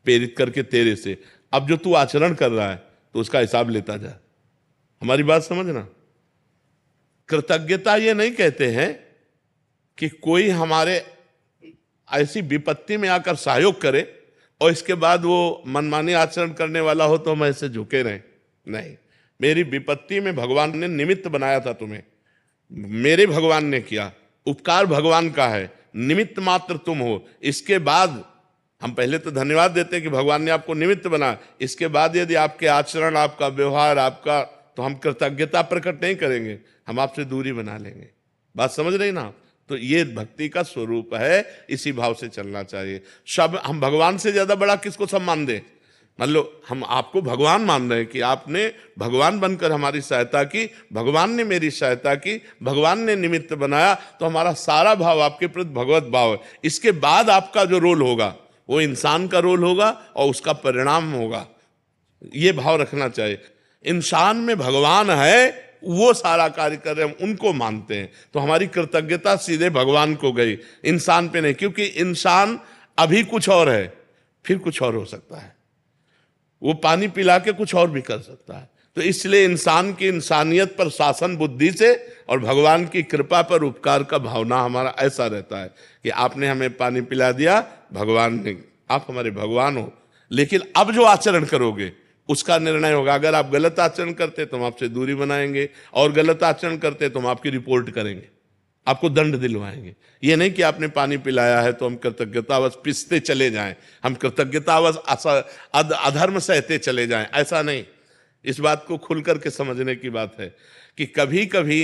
प्रेरित करके तेरे से। अब जो तू आचरण कर रहा है तो उसका हिसाब लेता जा। हमारी बात समझना। कृतज्ञता ये नहीं कहते हैं कि कोई हमारे ऐसी विपत्ति में आकर सहयोग करे और इसके बाद वो मनमानी आचरण करने वाला हो तो हम ऐसे झुके रहें। नहीं, मेरी विपत्ति में भगवान ने निमित्त बनाया था तुम्हें, मेरे भगवान ने किया। उपकार भगवान का है, निमित्त मात्र तुम हो। इसके बाद हम पहले तो धन्यवाद देते हैं कि भगवान ने आपको निमित्त बना। इसके बाद यदि आपके आचरण, आपका व्यवहार, आपका, तो हम कृतज्ञता प्रकट नहीं करेंगे, हम आपसे दूरी बना लेंगे। बात समझ रही ना। तो ये भक्ति का स्वरूप है, इसी भाव से चलना चाहिए। सब हम भगवान से ज्यादा बड़ा किसको सम्मान दें। मान लो हम आपको भगवान मान रहे हैं कि आपने भगवान बनकर हमारी सहायता की, भगवान ने मेरी सहायता की, भगवान ने निमित्त बनाया, तो हमारा सारा भाव आपके प्रति भगवत भाव है। इसके बाद आपका जो रोल होगा वो इंसान का रोल होगा और उसका परिणाम होगा। ये भाव रखना चाहिए। इंसान में भगवान है, वो सारा कार्य कर रहे हैं, हम उनको मानते हैं। तो हमारी कृतज्ञता सीधे भगवान को गई, इंसान पे नहीं। क्योंकि इंसान अभी कुछ और है, फिर कुछ और हो सकता है। वो पानी पिला के कुछ और भी कर सकता है। तो इसलिए इंसान की इंसानियत पर शासन बुद्धि से और भगवान की कृपा पर उपकार का भावना हमारा ऐसा रहता है कि आपने हमें पानी पिला दिया, भगवान ने, आप हमारे भगवान हो। लेकिन अब जो आचरण करोगे उसका निर्णय होगा। अगर आप गलत आचरण करते तो हम आपसे दूरी बनाएंगे, और गलत आचरण करते तो हम आपकी रिपोर्ट करेंगे, आपको दंड दिलवाएंगे। ये नहीं कि आपने पानी पिलाया है तो हम कृतज्ञतावश पिसते चले जाएं, हम कृतज्ञतावश अधर्म सहते चले जाएं, ऐसा नहीं। इस बात को खुल करके समझने की बात है कि कभी कभी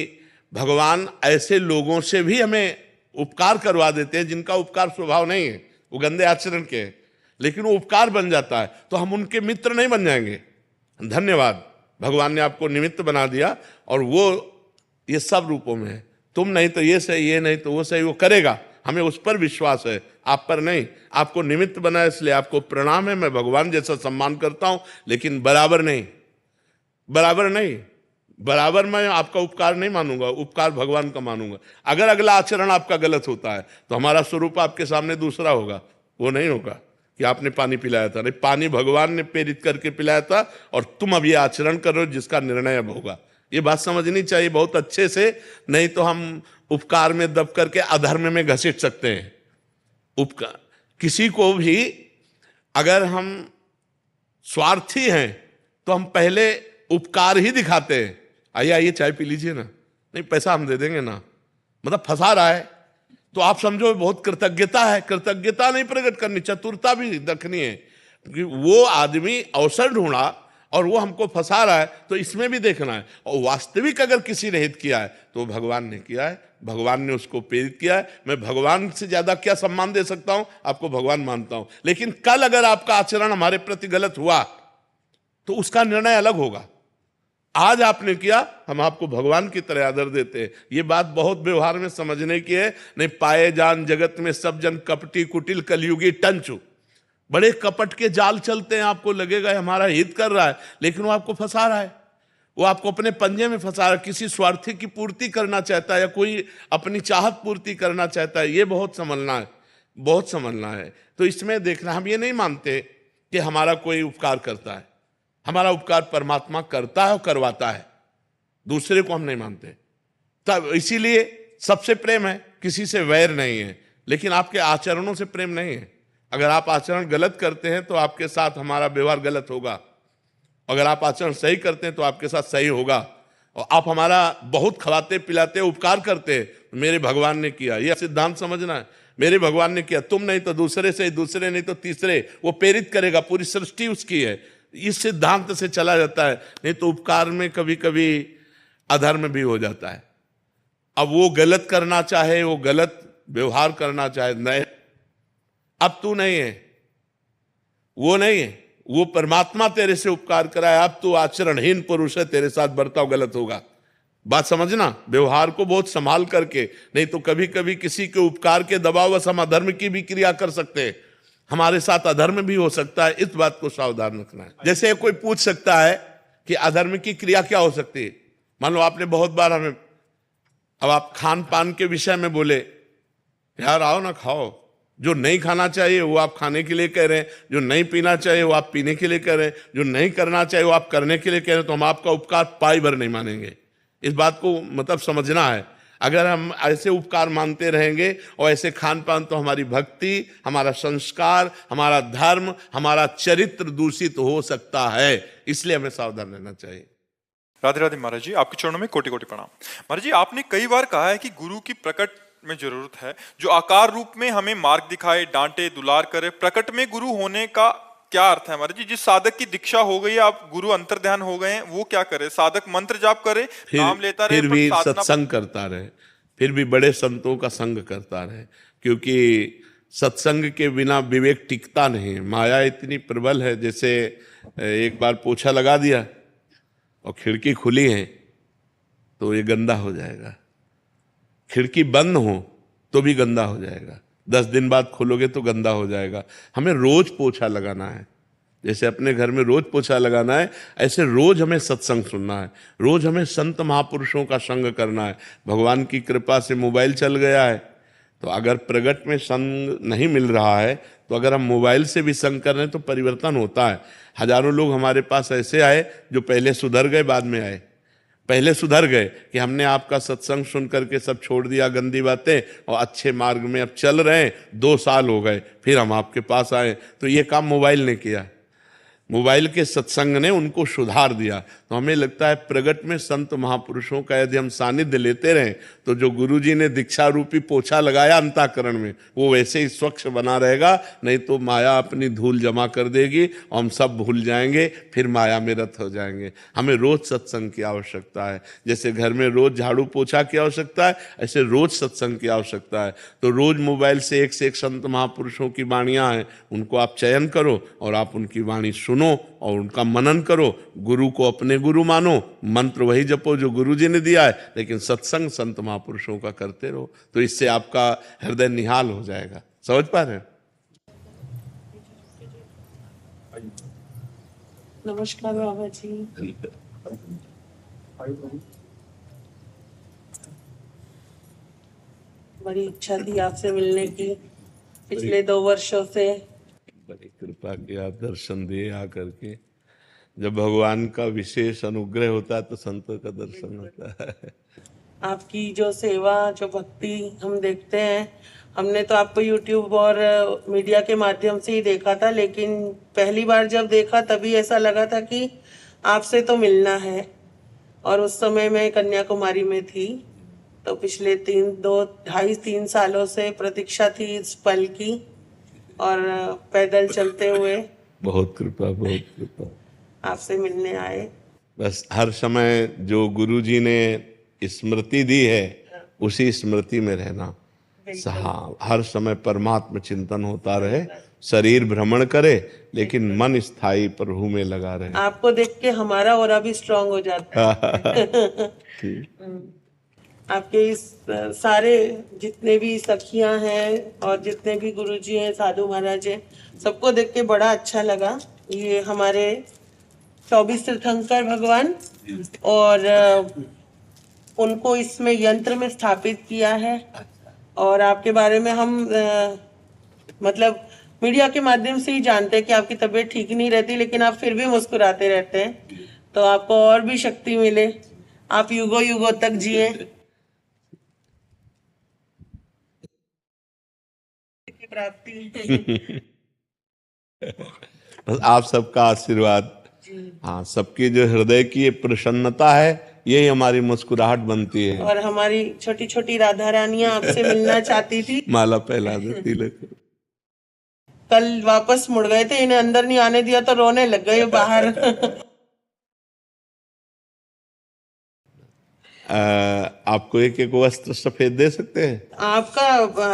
भगवान ऐसे लोगों से भी हमें उपकार करवा देते हैं जिनका उपकार स्वभाव नहीं है, वो गंदे आचरण के हैं, लेकिन वो उपकार बन जाता है, तो हम उनके मित्र नहीं बन जाएंगे। धन्यवाद, भगवान ने आपको निमित्त बना दिया और वो ये सब रूपों में है। तुम नहीं तो ये सही, ये नहीं तो वो सही, वो करेगा, हमें उस पर विश्वास है, आप पर नहीं। आपको निमित्त बनाया इसलिए आपको प्रणाम है, मैं भगवान जैसा सम्मान करता हूं, लेकिन बराबर नहीं, बराबर नहीं, बराबर मैं आपका उपकार नहीं मानूंगा, उपकार भगवान का मानूंगा। अगर अगला आचरण आपका गलत होता है तो हमारा स्वरूप आपके सामने दूसरा होगा, वो नहीं होगा कि आपने पानी पिलाया था, नहीं, पानी भगवान ने प्रेरित करके पिलाया था और तुम अब ये आचरण कर रहे हो जिसका निर्णय अब होगा। ये बात समझनी चाहिए बहुत अच्छे से, नहीं तो हम उपकार में दब करके अधर्म में घसीट सकते हैं। उपकार किसी को भी अगर हम स्वार्थी हैं तो हम पहले उपकार ही दिखाते हैं, आइए आइए चाय पी लीजिए ना, नहीं पैसा हम दे देंगे ना, मतलब फंसा रहा है तो आप समझो बहुत कृतज्ञता है। कृतज्ञता नहीं प्रकट करनी, चतुरता भी रखनी है, क्योंकि वो आदमी अवसर ढूंढा और वो हमको फंसा रहा है, तो इसमें भी देखना है। और वास्तविक अगर किसी ने हित किया है तो भगवान ने किया है, भगवान ने उसको प्रेरित किया है। मैं भगवान से ज्यादा क्या सम्मान दे सकता हूं, आपको भगवान मानता हूं। लेकिन कल अगर आपका आचरण हमारे प्रति गलत हुआ तो उसका निर्णय अलग होगा। आज आपने किया, हम आपको भगवान की तरह आदर देते हैं। ये बात बहुत व्यवहार में समझने की है। नहीं पाए जान जगत में सब जन कपटी कुटिल कलयुगी टंचू, बड़े कपट के जाल चलते हैं, आपको लगेगा हमारा हित कर रहा है, लेकिन वो आपको फंसा रहा है, वो आपको अपने पंजे में फंसा रहा है। किसी स्वार्थी की पूर्ति करना चाहता है या कोई अपनी चाहत पूर्ति करना चाहता है, ये बहुत समझना है, बहुत समझना है। तो इसमें देखना, हम ये नहीं मानते कि हमारा कोई उपकार करता है, हमारा उपकार परमात्मा करता है और करवाता है, दूसरे को हम नहीं मानते। तब इसीलिए सबसे प्रेम है, किसी से वैर नहीं है, लेकिन आपके आचरणों से प्रेम नहीं है। अगर आप आचरण गलत करते हैं तो आपके साथ हमारा व्यवहार गलत होगा, अगर आप आचरण सही करते हैं तो आपके साथ सही होगा। और आप हमारा बहुत खिलाते पिलाते उपकार करते हैं, मेरे भगवान ने किया, यह सिद्धांत समझना है। मेरे भगवान ने किया, तुम नहीं तो दूसरे से, दूसरे नहीं तो तीसरे, वो प्रेरित करेगा, पूरी सृष्टि उसकी है, इस सिद्धांत से चला जाता है। नहीं तो उपकार में कभी कभी अधर्म भी हो जाता है। अब वो गलत करना चाहे, वो गलत व्यवहार करना चाहे, नहीं, अब तू नहीं है, वो नहीं है, वो परमात्मा तेरे से उपकार कराए, अब तू आचरणहीन पुरुष है, तेरे साथ बर्ताव गलत होगा। बात समझना, व्यवहार को बहुत संभाल करके, नहीं तो कभी कभी किसी के उपकार के दबावश हम अधर्म की भी क्रिया कर सकते हैं, हमारे साथ अधर्म भी हो सकता है। इस बात को सावधान रखना है। जैसे कोई पूछ सकता है कि अधर्म की क्रिया क्या हो सकती है। मान लो आपने बहुत बार हमें, अब आप खान पान के विषय में बोले, यार आओ ना खाओ, जो नहीं खाना चाहिए वो आप खाने के लिए कह रहे हैं, जो नहीं पीना चाहिए वो आप पीने के लिए कह रहे हैं, जो नहीं करना चाहिए वो आप करने के लिए कह रहे हैं, तो हम आपका उपकार पाई भर नहीं मानेंगे। इस बात को मतलब समझना है। अगर हम ऐसे उपकार मानते रहेंगे और ऐसे खान पान, तो हमारी भक्ति, हमारा संस्कार, हमारा धर्म, हमारा चरित्र दूषित हो सकता है। इसलिए हमें सावधान रहना चाहिए। राधे राधे महाराज जी, आपके चरणों में कोटि कोटि प्रणाम। महाराज जी, आपने कई बार कहा है कि गुरु की प्रकट में जरूरत है, जो आकार रूप में हमें मार्ग दिखाए, डांटे, दुलार करे। प्रकट में गुरु होने का क्या अर्थ है महाराज जी? जिस साधक की दीक्षा हो गई है, आप गुरु अंतर्ध्यान हो गए हैं, वो क्या करे? साधक मंत्र जाप करे, नाम लेता रहे, फिर भी सत्संग करता रहे, फिर भी बड़े संतों का संग करता रहे, क्योंकि सत्संग के बिना विवेक टिकता नहीं। माया इतनी प्रबल है, जैसे एक बार पोछा लगा दिया और खिड़की खुली है तो ये गंदा हो जाएगा, खिड़की बंद हो तो भी गंदा हो जाएगा, 10 दिन बाद खोलोगे तो गंदा हो जाएगा। हमें रोज पोछा लगाना है, जैसे अपने घर में रोज पोछा लगाना है, ऐसे रोज हमें सत्संग सुनना है, रोज हमें संत महापुरुषों का संग करना है। भगवान की कृपा से मोबाइल चल गया है, तो अगर प्रगट में संग नहीं मिल रहा है तो अगर हम मोबाइल से भी संग कर रहे हैं तो परिवर्तन होता है। हजारों लोग हमारे पास ऐसे आए जो पहले सुधर गए, बाद में आए। पहले सुधर गए कि हमने आपका सत्संग सुन करके सब छोड़ दिया गंदी बातें और अच्छे मार्ग में अब चल रहे हैं, 2 साल हो गए, फिर हम आपके पास आए। तो ये काम मोबाइल ने किया। मोबाइल के सत्संग ने उनको सुधार दिया। तो हमें लगता है प्रगट में संत महापुरुषों का यदि हम सानिध्य लेते रहें तो जो गुरुजी ने दीक्षा रूपी पोछा लगाया अंतःकरण में वो वैसे ही स्वच्छ बना रहेगा, नहीं तो माया अपनी धूल जमा कर देगी और हम सब भूल जाएंगे, फिर माया में रत हो जाएंगे। हमें रोज सत्संग की आवश्यकता है। जैसे घर में रोज झाड़ू पोछा की आवश्यकता है, ऐसे रोज सत्संग की आवश्यकता है। तो रोज मोबाइल से एक संत महापुरुषों की वाणियाँ हैं, उनको आप चयन करो और आप उनकी वाणी सुनो और उनका मनन करो। गुरु को अपने गुरु मानो, मंत्र वही जपो जो गुरु जी ने दिया है, लेकिन सत्संग संत महापुरुषों का करते रहो। तो इससे आपका हृदय निहाल हो जाएगा। समझ पा रहे हैं? नमस्कार बाबा जी। बड़ी इच्छा थी आपसे मिलने की पिछले 2 वर्षों से। बड़ी कृपा की आप दर्शन दिए आकर के। जब भगवान का विशेष अनुग्रह होता है तो संतों का दर्शन होता है। आपकी जो सेवा, जो भक्ति हम देखते हैं, हमने तो आपको YouTube और मीडिया के माध्यम से ही देखा था, लेकिन पहली बार जब देखा तभी ऐसा लगा था कि आपसे तो मिलना है। और उस समय मैं कन्याकुमारी में थी, तो पिछले 2.5-3 सालों से प्रतीक्षा थी इस पल की, और पैदल चलते हुए बहुत कृपा, बहुत कृपा। आपसे मिलने आए। बस हर समय जो गुरु जी ने स्मृति दी है उसी स्मृति में रहना। हाँ, हर समय परमात्मा चिंतन होता रहे। शरीर भ्रमण करे लेकिन मन स्थायी प्रभु में लगा रहे। आपको देख के हमारा और भी स्ट्रांग हो जाता है। आपके इस सारे जितने भी सखियां हैं और जितने भी गुरुजी हैं, साधु महाराज हैं, सबको देख के बड़ा अच्छा लगा। ये हमारे 24 तीर्थंकर भगवान, और उनको इसमें यंत्र में स्थापित किया है। और आपके बारे में हम मतलब मीडिया के माध्यम से ही जानते हैं कि आपकी तबीयत ठीक नहीं रहती, लेकिन आप फिर भी मुस्कुराते रहते हैं। तो आपको और भी शक्ति मिले, आप युगों युगों तक जिए। प्राप्ति बस आप सबका आशीर्वाद। हाँ, सबकी जो हृदय की ये प्रसन्नता है, यही हमारी मुस्कुराहट बनती है। और हमारी छोटी छोटी राधा रानियां आपसे मिलना चाहती थी। माला पहला दे, तिलक। कल वापस मुड़ गए थे, इन्हें अंदर नहीं आने दिया तो रोने लग गए बाहर। आपको एक वस्त्र सफेद दे सकते हैं? आपका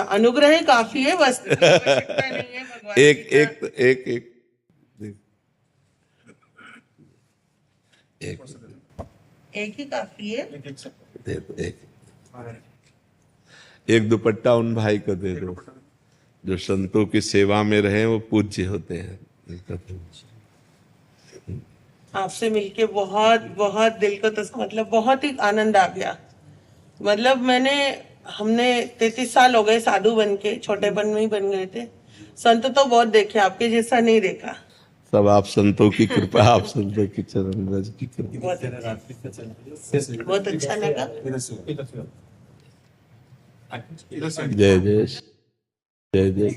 अनुग्रह ही काफी है, वस्त्र की आवश्यकता नहीं है भगवान। एक एक ही काफी है। दे दो, एक दुपट्टा उन भाई को दे दो जो संतों की सेवा में रहे, वो पूज्य होते हैं। आपसे मिलके बहुत बहुत दिल को मतलब बहुत ही आनंद आ गया। मतलब हमने 33 साल हो गए साधु बन के, छोटेपन में ही बन गए थे। संत तो बहुत देखे, आपके जैसा नहीं देखा। सब आप संतों की कृपा, आप संतों की चरण रज की कृपा। बहुत अच्छा लगा। जय जय जय जय।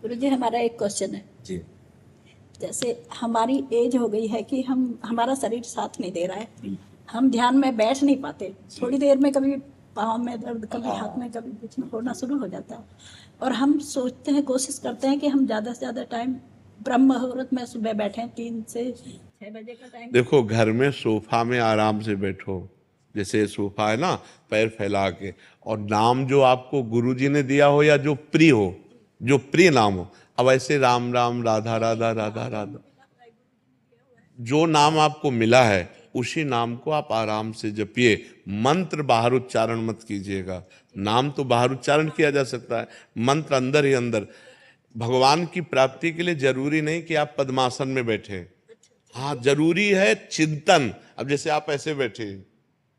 गुरु जी, हमारा एक क्वेश्चन है जी। जैसे हमारी एज हो गई है कि हमारा शरीर साथ नहीं दे रहा है, हम ध्यान में बैठ नहीं पाते। थोड़ी देर में कभी पाँव में दर्द, कभी हाथ में, कभी कुछ में होना शुरू हो जाता है। और हम सोचते हैं, कोशिश करते हैं कि हम ज़्यादा से ज़्यादा टाइम ब्रह्म मुहूर्त में सुबह बैठें, 3 से 6 बजे का टाइम। देखो, घर में सोफा में आराम से बैठो, जैसे सोफा है ना, पैर फैला के, और नाम जो आपको गुरुजी ने दिया हो या जो प्रिय हो, जो प्रिय नाम हो। अब ऐसे राम राम, राधा राधा, राधा राधा, जो नाम आपको मिला है उसी नाम को आप आराम से जपिए। मंत्र बाहर उच्चारण मत कीजिएगा। नाम तो बाहर उच्चारण किया जा सकता है, मंत्र अंदर ही अंदर। भगवान की प्राप्ति के लिए जरूरी नहीं कि आप पद्मासन में बैठे। हाँ, जरूरी है चिंतन। अब जैसे आप ऐसे बैठे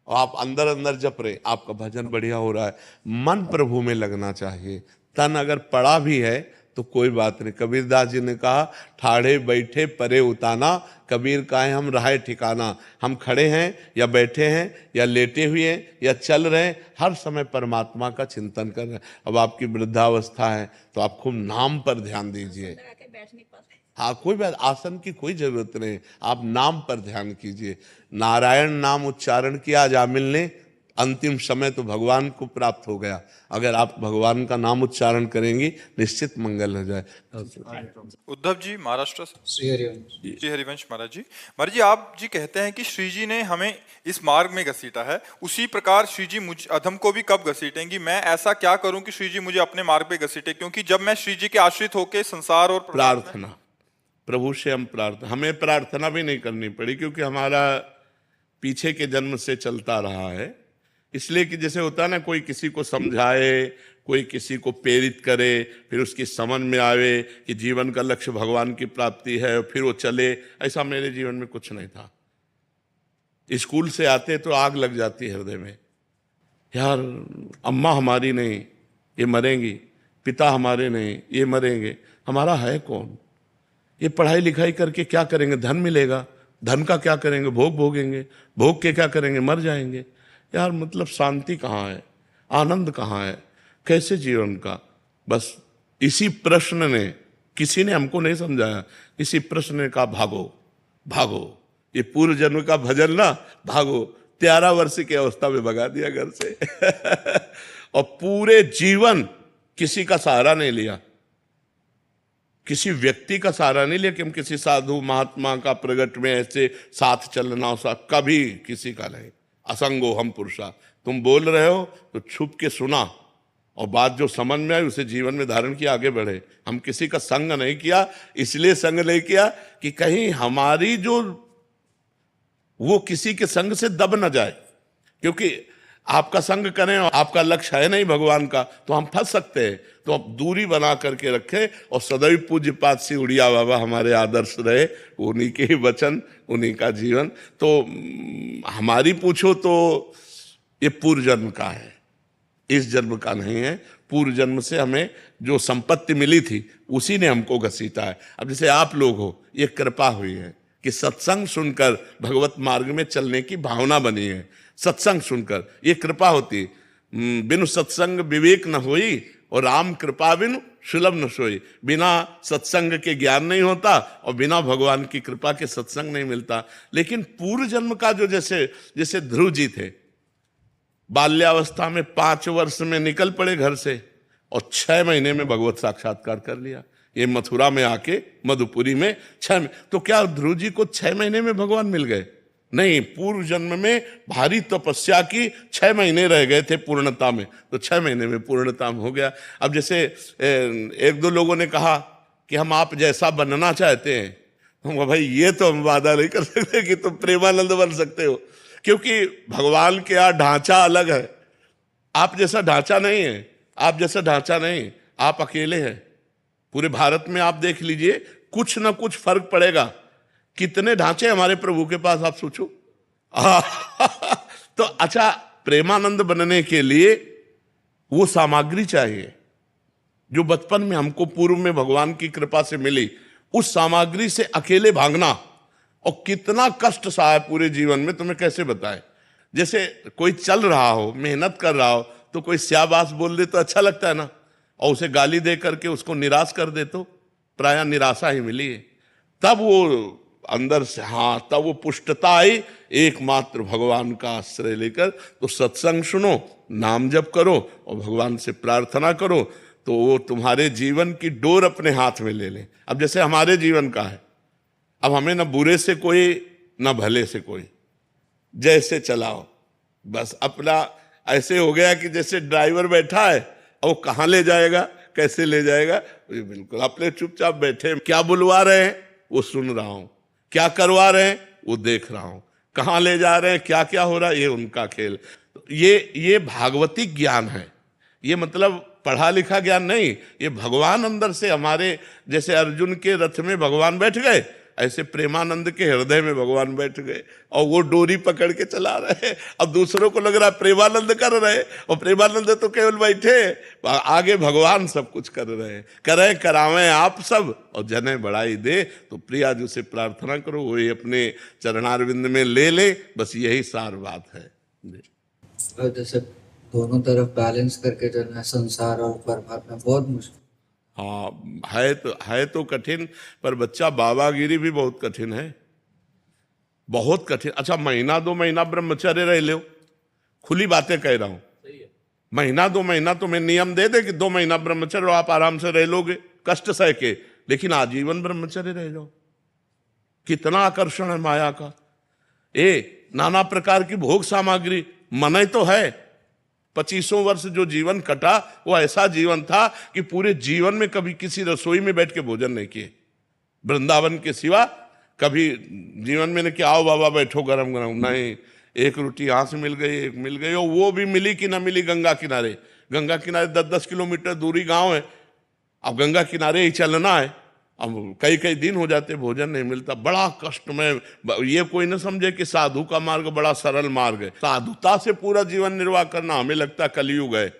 और आप अंदर अंदर जप रहे, आपका भजन बढ़िया हो रहा है, मन प्रभु में लगना चाहिए। तन अगर पड़ा भी है तो कोई बात नहीं। कबीरदास जी ने कहा, ठाड़े बैठे परे उताना, कबीर काहे हम रहे ठिकाना। हम खड़े हैं या बैठे हैं या लेटे हुए हैं या चल रहे हैं, हर समय परमात्मा का चिंतन कर रहे हैं। अब आपकी वृद्धावस्था है तो आप खूब नाम पर ध्यान दीजिए। बैठ नहीं पाते। हाँ, कोई बात, आसन की कोई जरूरत नहीं, आप नाम पर ध्यान कीजिए। नारायण नाम उच्चारण किया आज आमिल ने, अंतिम समय तो भगवान को प्राप्त हो गया। अगर आप भगवान का नाम उच्चारण करेंगी निश्चित मंगल हो जाए। उद्धव जी महाराष्ट्र से। श्री हरिवंश। श्री हरिवंश महाराज जी आप जी कहते हैं कि श्री जी ने हमें इस मार्ग में घसीटा है, उसी प्रकार श्री जी मुझ अधम को भी कब घसीटेंगी? मैं ऐसा क्या करूं कि श्री जी मुझे अपने मार्ग पे घसीटे? क्योंकि जब मैं श्री जी के आश्रित होकर संसार और प्रार्थना, प्रभु से हम प्रार्थना, हमें प्रार्थना भी नहीं करनी पड़ी क्योंकि हमारा पीछे के जन्म से चलता रहा है। इसलिए कि जैसे होता है ना, कोई किसी को समझाए, कोई किसी को प्रेरित करे, फिर उसकी समझ में आवे कि जीवन का लक्ष्य भगवान की प्राप्ति है, फिर वो चले, ऐसा मेरे जीवन में कुछ नहीं था। स्कूल से आते तो आग लग जाती है हृदय में, यार अम्मा हमारी नहीं, ये मरेंगी, पिता हमारे नहीं, ये मरेंगे, हमारा है कौन? ये पढ़ाई लिखाई करके क्या करेंगे? धन मिलेगा, धन का क्या करेंगे? भोग भोगेंगे, भोग के क्या करेंगे? मर जाएंगे। यार मतलब शांति कहाँ है, आनंद कहाँ है, कैसे जीवन का? बस इसी प्रश्न ने, किसी ने हमको नहीं समझाया, इसी प्रश्न ने कहा भागो भागो, ये पूर्व जन्म का भजन ना, भागो। 13 वर्ष की अवस्था में भगा दिया घर से और पूरे जीवन किसी का सहारा नहीं लिया, किसी व्यक्ति का सहारा नहीं लिया कि हम किसी साधु महात्मा का प्रगट में ऐसे साथ चलना, सा कभी किसी का नहीं। असंगो हम पुरुषा, तुम बोल रहे हो तो छुप के सुना और बात जो समझ में आई उसे जीवन में धारण किया, आगे बढ़े। हम किसी का संग नहीं किया, इसलिए संग नहीं किया कि कहीं हमारी जो वो किसी के संग से दब न जाए, क्योंकि आपका संग करें और आपका लक्ष्य है नहीं भगवान का तो हम फंस सकते हैं। तो आप दूरी बना करके रखें और सदैव पूज्य पाद से उड़िया बाबा हमारे आदर्श रहे, उन्हीं के ही वचन, उन्हीं का जीवन। तो हमारी पूछो तो ये पूर्व जन्म का है, इस जन्म का नहीं है। पूर्व जन्म से हमें जो संपत्ति मिली थी उसी ने हमको घसीटा है। अब जैसे आप लोग हो, ये कृपा हुई है कि सत्संग सुनकर भगवत मार्ग में चलने की भावना बनी है। सत्संग सुनकर ये कृपा होती, बिनु सत्संग विवेक न होई और राम कृपा बिनु सुलभ न सोई। बिना सत्संग के ज्ञान नहीं होता और बिना भगवान की कृपा के सत्संग नहीं मिलता। लेकिन पूर्व जन्म का जो जैसे ध्रुव जी थे, बाल्यावस्था में 5 वर्ष में निकल पड़े घर से और 6 महीने में भगवत साक्षात्कार कर लिया। ये मथुरा में आके मधुपुरी में 6 तो क्या ध्रुव जी को 6 महीने में भगवान मिल गए? नहीं, पूर्व जन्म में भारी तपस्या की, 6 महीने रह गए थे पूर्णता में, तो 6 महीने में पूर्णता हो गया। अब जैसे 1-2 लोगों ने कहा कि हम आप जैसा बनना चाहते हैं, हम भाई ये तो हम वादा नहीं कर सकते कि तुम प्रेमानंद बन सकते हो, क्योंकि भगवान के यहाँ ढांचा अलग है, आप जैसा ढांचा नहीं है, आप जैसा ढांचा नहीं, आप अकेले हैं। पूरे भारत में आप देख लीजिए कुछ ना कुछ फर्क पड़ेगा। कितने ढांचे हमारे प्रभु के पास, आप सोचो। तो अच्छा, प्रेमानंद बनने के लिए वो सामग्री चाहिए जो बचपन में हमको पूर्व में भगवान की कृपा से मिली। उस सामग्री से अकेले भागना और कितना कष्ट सहा है पूरे जीवन में, तुम्हें कैसे बताएं। जैसे कोई चल रहा हो, मेहनत कर रहा हो, तो कोई स्याबास बोल दे तो अच्छा लगता है ना, और उसे गाली दे करके उसको निराश कर दे तो प्रायः निराशा ही मिली है। तब वो अंदर से, हाँ, तब वो पुष्टता आई एकमात्र भगवान का आश्रय लेकर। तो सत्संग सुनो, नाम जप करो और भगवान से प्रार्थना करो, तो वो तुम्हारे जीवन की डोर अपने हाथ में ले ले। अब जैसे हमारे जीवन का है, अब हमें ना बुरे से कोई ना भले से कोई, जैसे चलाओ बस अपना। ऐसे हो गया कि जैसे ड्राइवर बैठा है और वो कहाँ ले जाएगा, कैसे ले जाएगा, बिल्कुल अपने चुपचाप बैठे। क्या बुलवा रहे हैं वो सुन रहा हूं, क्या करवा रहे हैं वो देख रहा हूं, कहाँ ले जा रहे हैं, क्या क्या हो रहा है, ये उनका खेल। ये भागवती ज्ञान है। ये मतलब पढ़ा लिखा ज्ञान नहीं, ये भगवान अंदर से हमारे, जैसे अर्जुन के रथ में भगवान बैठ गए, ऐसे प्रेमानंद के हृदय में भगवान बैठ गए और वो डोरी पकड़ के चला रहे। अब दूसरों को लग रहा है प्रेमानंद कर रहे, और प्रेमानंद तो केवल बैठे, आगे भगवान सब कुछ कर रहे हैं। करें करावें आप सब और जने बढ़ाई दे। तो प्रिया जी से प्रार्थना करो, वही अपने चरणारविंद में ले ले, बस यही सार बात है। जैसे दोनों तरफ बैलेंस करके चलना, संसार और परमात्मा, बहुत मुश्किल। हाँ, है तो कठिन, पर बच्चा बाबागिरी भी बहुत कठिन है, बहुत कठिन। अच्छा, महीना 2 महीना ब्रह्मचर्य रह लो, खुली बातें कह रहा हूं, महीना 2 महीना तुम्हें नियम दे दे कि 2 महीना ब्रह्मचर्य रहो, आप आराम से रह लोगे कष्ट सह के, लेकिन आजीवन ब्रह्मचर्य रह जाओ। कितना आकर्षण है माया का। नाना प्रकार की भोग सामग्री, मन तो है। 25 वर्ष जो जीवन कटा वो ऐसा जीवन था कि पूरे जीवन में कभी किसी रसोई में बैठ के भोजन नहीं किए, वृंदावन के सिवा कभी जीवन में ने कि आओ बाबा बैठो गरम गरम, नहीं। एक रोटी यहाँ से मिल गई, एक मिल गई, और वो भी मिली कि ना मिली गंगा किनारे। गंगा किनारे 10-10 किलोमीटर दूरी गांव है, अब गंगा किनारे ही चलना है, अब कई कई दिन हो जाते भोजन नहीं मिलता, बड़ा कष्ट में। ये कोई न समझे कि साधु का मार्ग बड़ा सरल मार्ग है, साधुता से पूरा जीवन निर्वाह करना हमें लगता कलयुग है,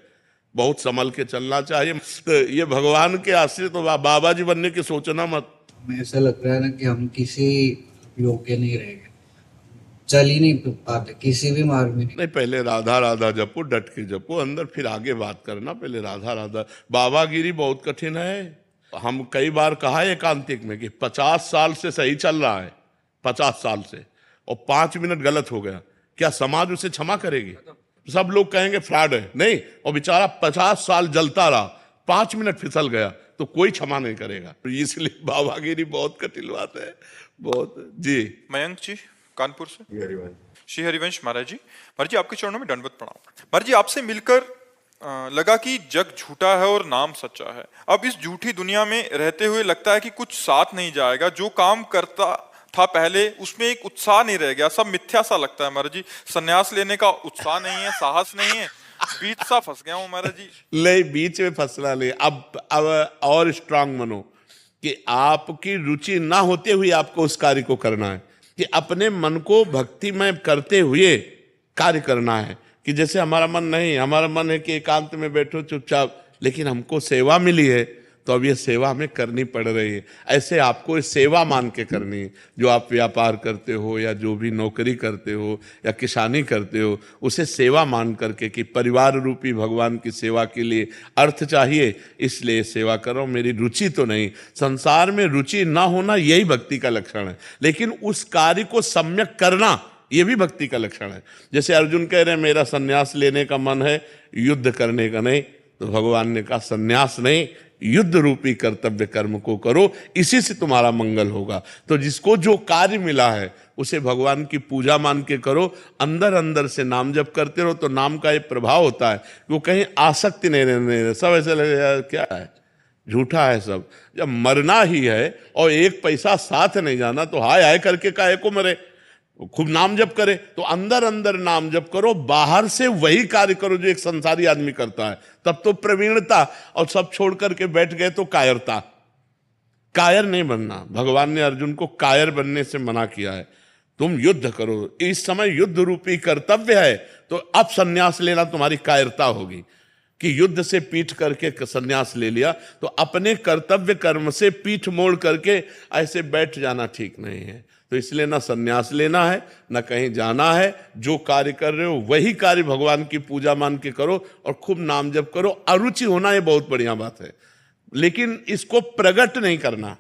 बहुत संभल के चलना चाहिए। तो ये भगवान के आश्रित तो बाबा जी बनने की सोचना मत। हमें ऐसा लग रहा है ना कि हम किसी योग्य नहीं रह गए, चल ही नहीं पाते किसी भी मार्ग में नहीं, पहले राधा राधा जपो, डट के जपो अंदर, फिर आगे बात करना। पहले राधा राधा। बाबागिरी बहुत कठिन है। हम कई बार कहा एकांतिक में कि 50 साल से सही चल रहा है, 50 साल से, और 5 मिनट गलत हो गया, क्या समाज उसे क्षमा करेगी? सब लोग कहेंगे फ्रॉड है, नहीं, और बेचारा 50 साल जलता रहा, 5 मिनट फिसल गया तो कोई क्षमा नहीं करेगा। इसलिए बाबागिरी बहुत कठिन बात है, बहुत। जी मयंक जी कानपुर से। श्री हरिवंश महाराज जी आपके चरणों में दंडवत प्रणाम। महाराज जी, आपसे मिलकर लगा कि जग झूठा है और नाम सच्चा है। अब इस झूठी दुनिया में रहते हुए लगता है कि कुछ साथ नहीं जाएगा, जो काम करता था पहले उसमें एक उत्साह नहीं रह गया, सब मिथ्या सा लगता है महाराज जी। संन्यास लेने का उत्साह नहीं है, साहस नहीं है, बीच सा फंस गया हूं महाराज जी। ले, बीच में फंसना नहीं, अब और स्ट्रांग बनो कि आपकी रुचि ना होते हुए आपको उस कार्य को करना है, कि अपने मन को भक्तिमय करते हुए कार्य करना है। कि जैसे हमारा मन नहीं, हमारा मन है कि एकांत में बैठो चुपचाप, लेकिन हमको सेवा मिली है तो अब ये सेवा हमें करनी पड़ रही है। ऐसे आपको सेवा मान के करनी है। जो आप व्यापार करते हो या जो भी नौकरी करते हो या किसानी करते हो, उसे सेवा मान करके कि परिवार रूपी भगवान की सेवा के लिए अर्थ चाहिए, इसलिए सेवा करो। मेरी रुचि तो नहीं, संसार में रुचि ना होना यही भक्ति का लक्षण है, लेकिन उस कार्य को सम्यक करना ये भी भक्ति का लक्षण है। जैसे अर्जुन कह रहे हैं मेरा संन्यास लेने का मन है, युद्ध करने का नहीं, तो भगवान ने कहा संन्यास नहीं, युद्ध रूपी कर्तव्य कर्म को करो, इसी से तुम्हारा मंगल होगा। तो जिसको जो कार्य मिला है उसे भगवान की पूजा मान के करो, अंदर अंदर से नाम जप करते रहो, तो नाम का एक प्रभाव होता है, वो कहीं आसक्ति नहीं रहने। सब ऐसे लगेगा क्या है, झूठा है सब। जब मरना ही है और 1 पैसा साथ नहीं जाना, तो हाय हाय करके काहे को मरे, खूब नाम जप करे। तो अंदर अंदर नाम जप करो, बाहर से वही कार्य करो जो एक संसारी आदमी करता है, तब तो प्रवीणता। और सब छोड़ करके बैठ गए तो कायरता। कायर नहीं बनना, भगवान ने अर्जुन को कायर बनने से मना किया है। तुम युद्ध करो, इस समय युद्ध रूपी कर्तव्य है, तो अब संन्यास लेना तुम्हारी कायरता होगी। कि युद्ध से पीठ करके संन्यास ले लिया, तो अपने कर्तव्य कर्म से पीठ मोड़ करके ऐसे बैठ जाना ठीक नहीं है। तो इसलिए ना संन्यास लेना है, ना कहीं जाना है। जो कार्य कर रहे हो वही कार्य भगवान की पूजा मान के करो और खूब नाम जप करो। अरुचि होना ये बहुत बढ़िया बात है, लेकिन इसको प्रकट नहीं करना।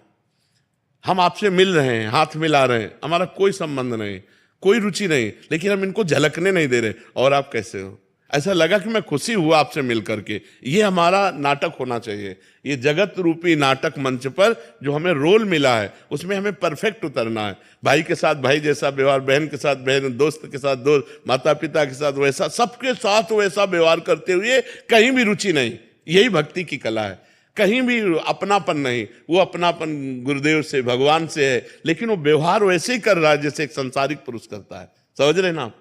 हम आपसे मिल रहे हैं, हाथ मिला रहे हैं, हमारा कोई संबंध नहीं, कोई रुचि नहीं, लेकिन हम इनको झलकने नहीं दे रहे। और आप कैसे हो, ऐसा लगा कि मैं खुशी हुआ आपसे मिल करके। ये हमारा नाटक होना चाहिए। ये जगत रूपी नाटक मंच पर जो हमें रोल मिला है उसमें हमें परफेक्ट उतरना है। भाई के साथ भाई जैसा व्यवहार, बहन के साथ बहन, दोस्त के साथ दोस्त, माता पिता के साथ वैसा, सबके साथ वैसा व्यवहार करते हुए कहीं भी रुचि नहीं। यही भक्ति की कला है। कहीं भी अपनापन नहीं, वो अपनापन गुरुदेव से, भगवान से है, लेकिन वो व्यवहार वैसे ही कर रहा है जैसे एक संसारिक पुरुष करता है। समझ रहे ना आप?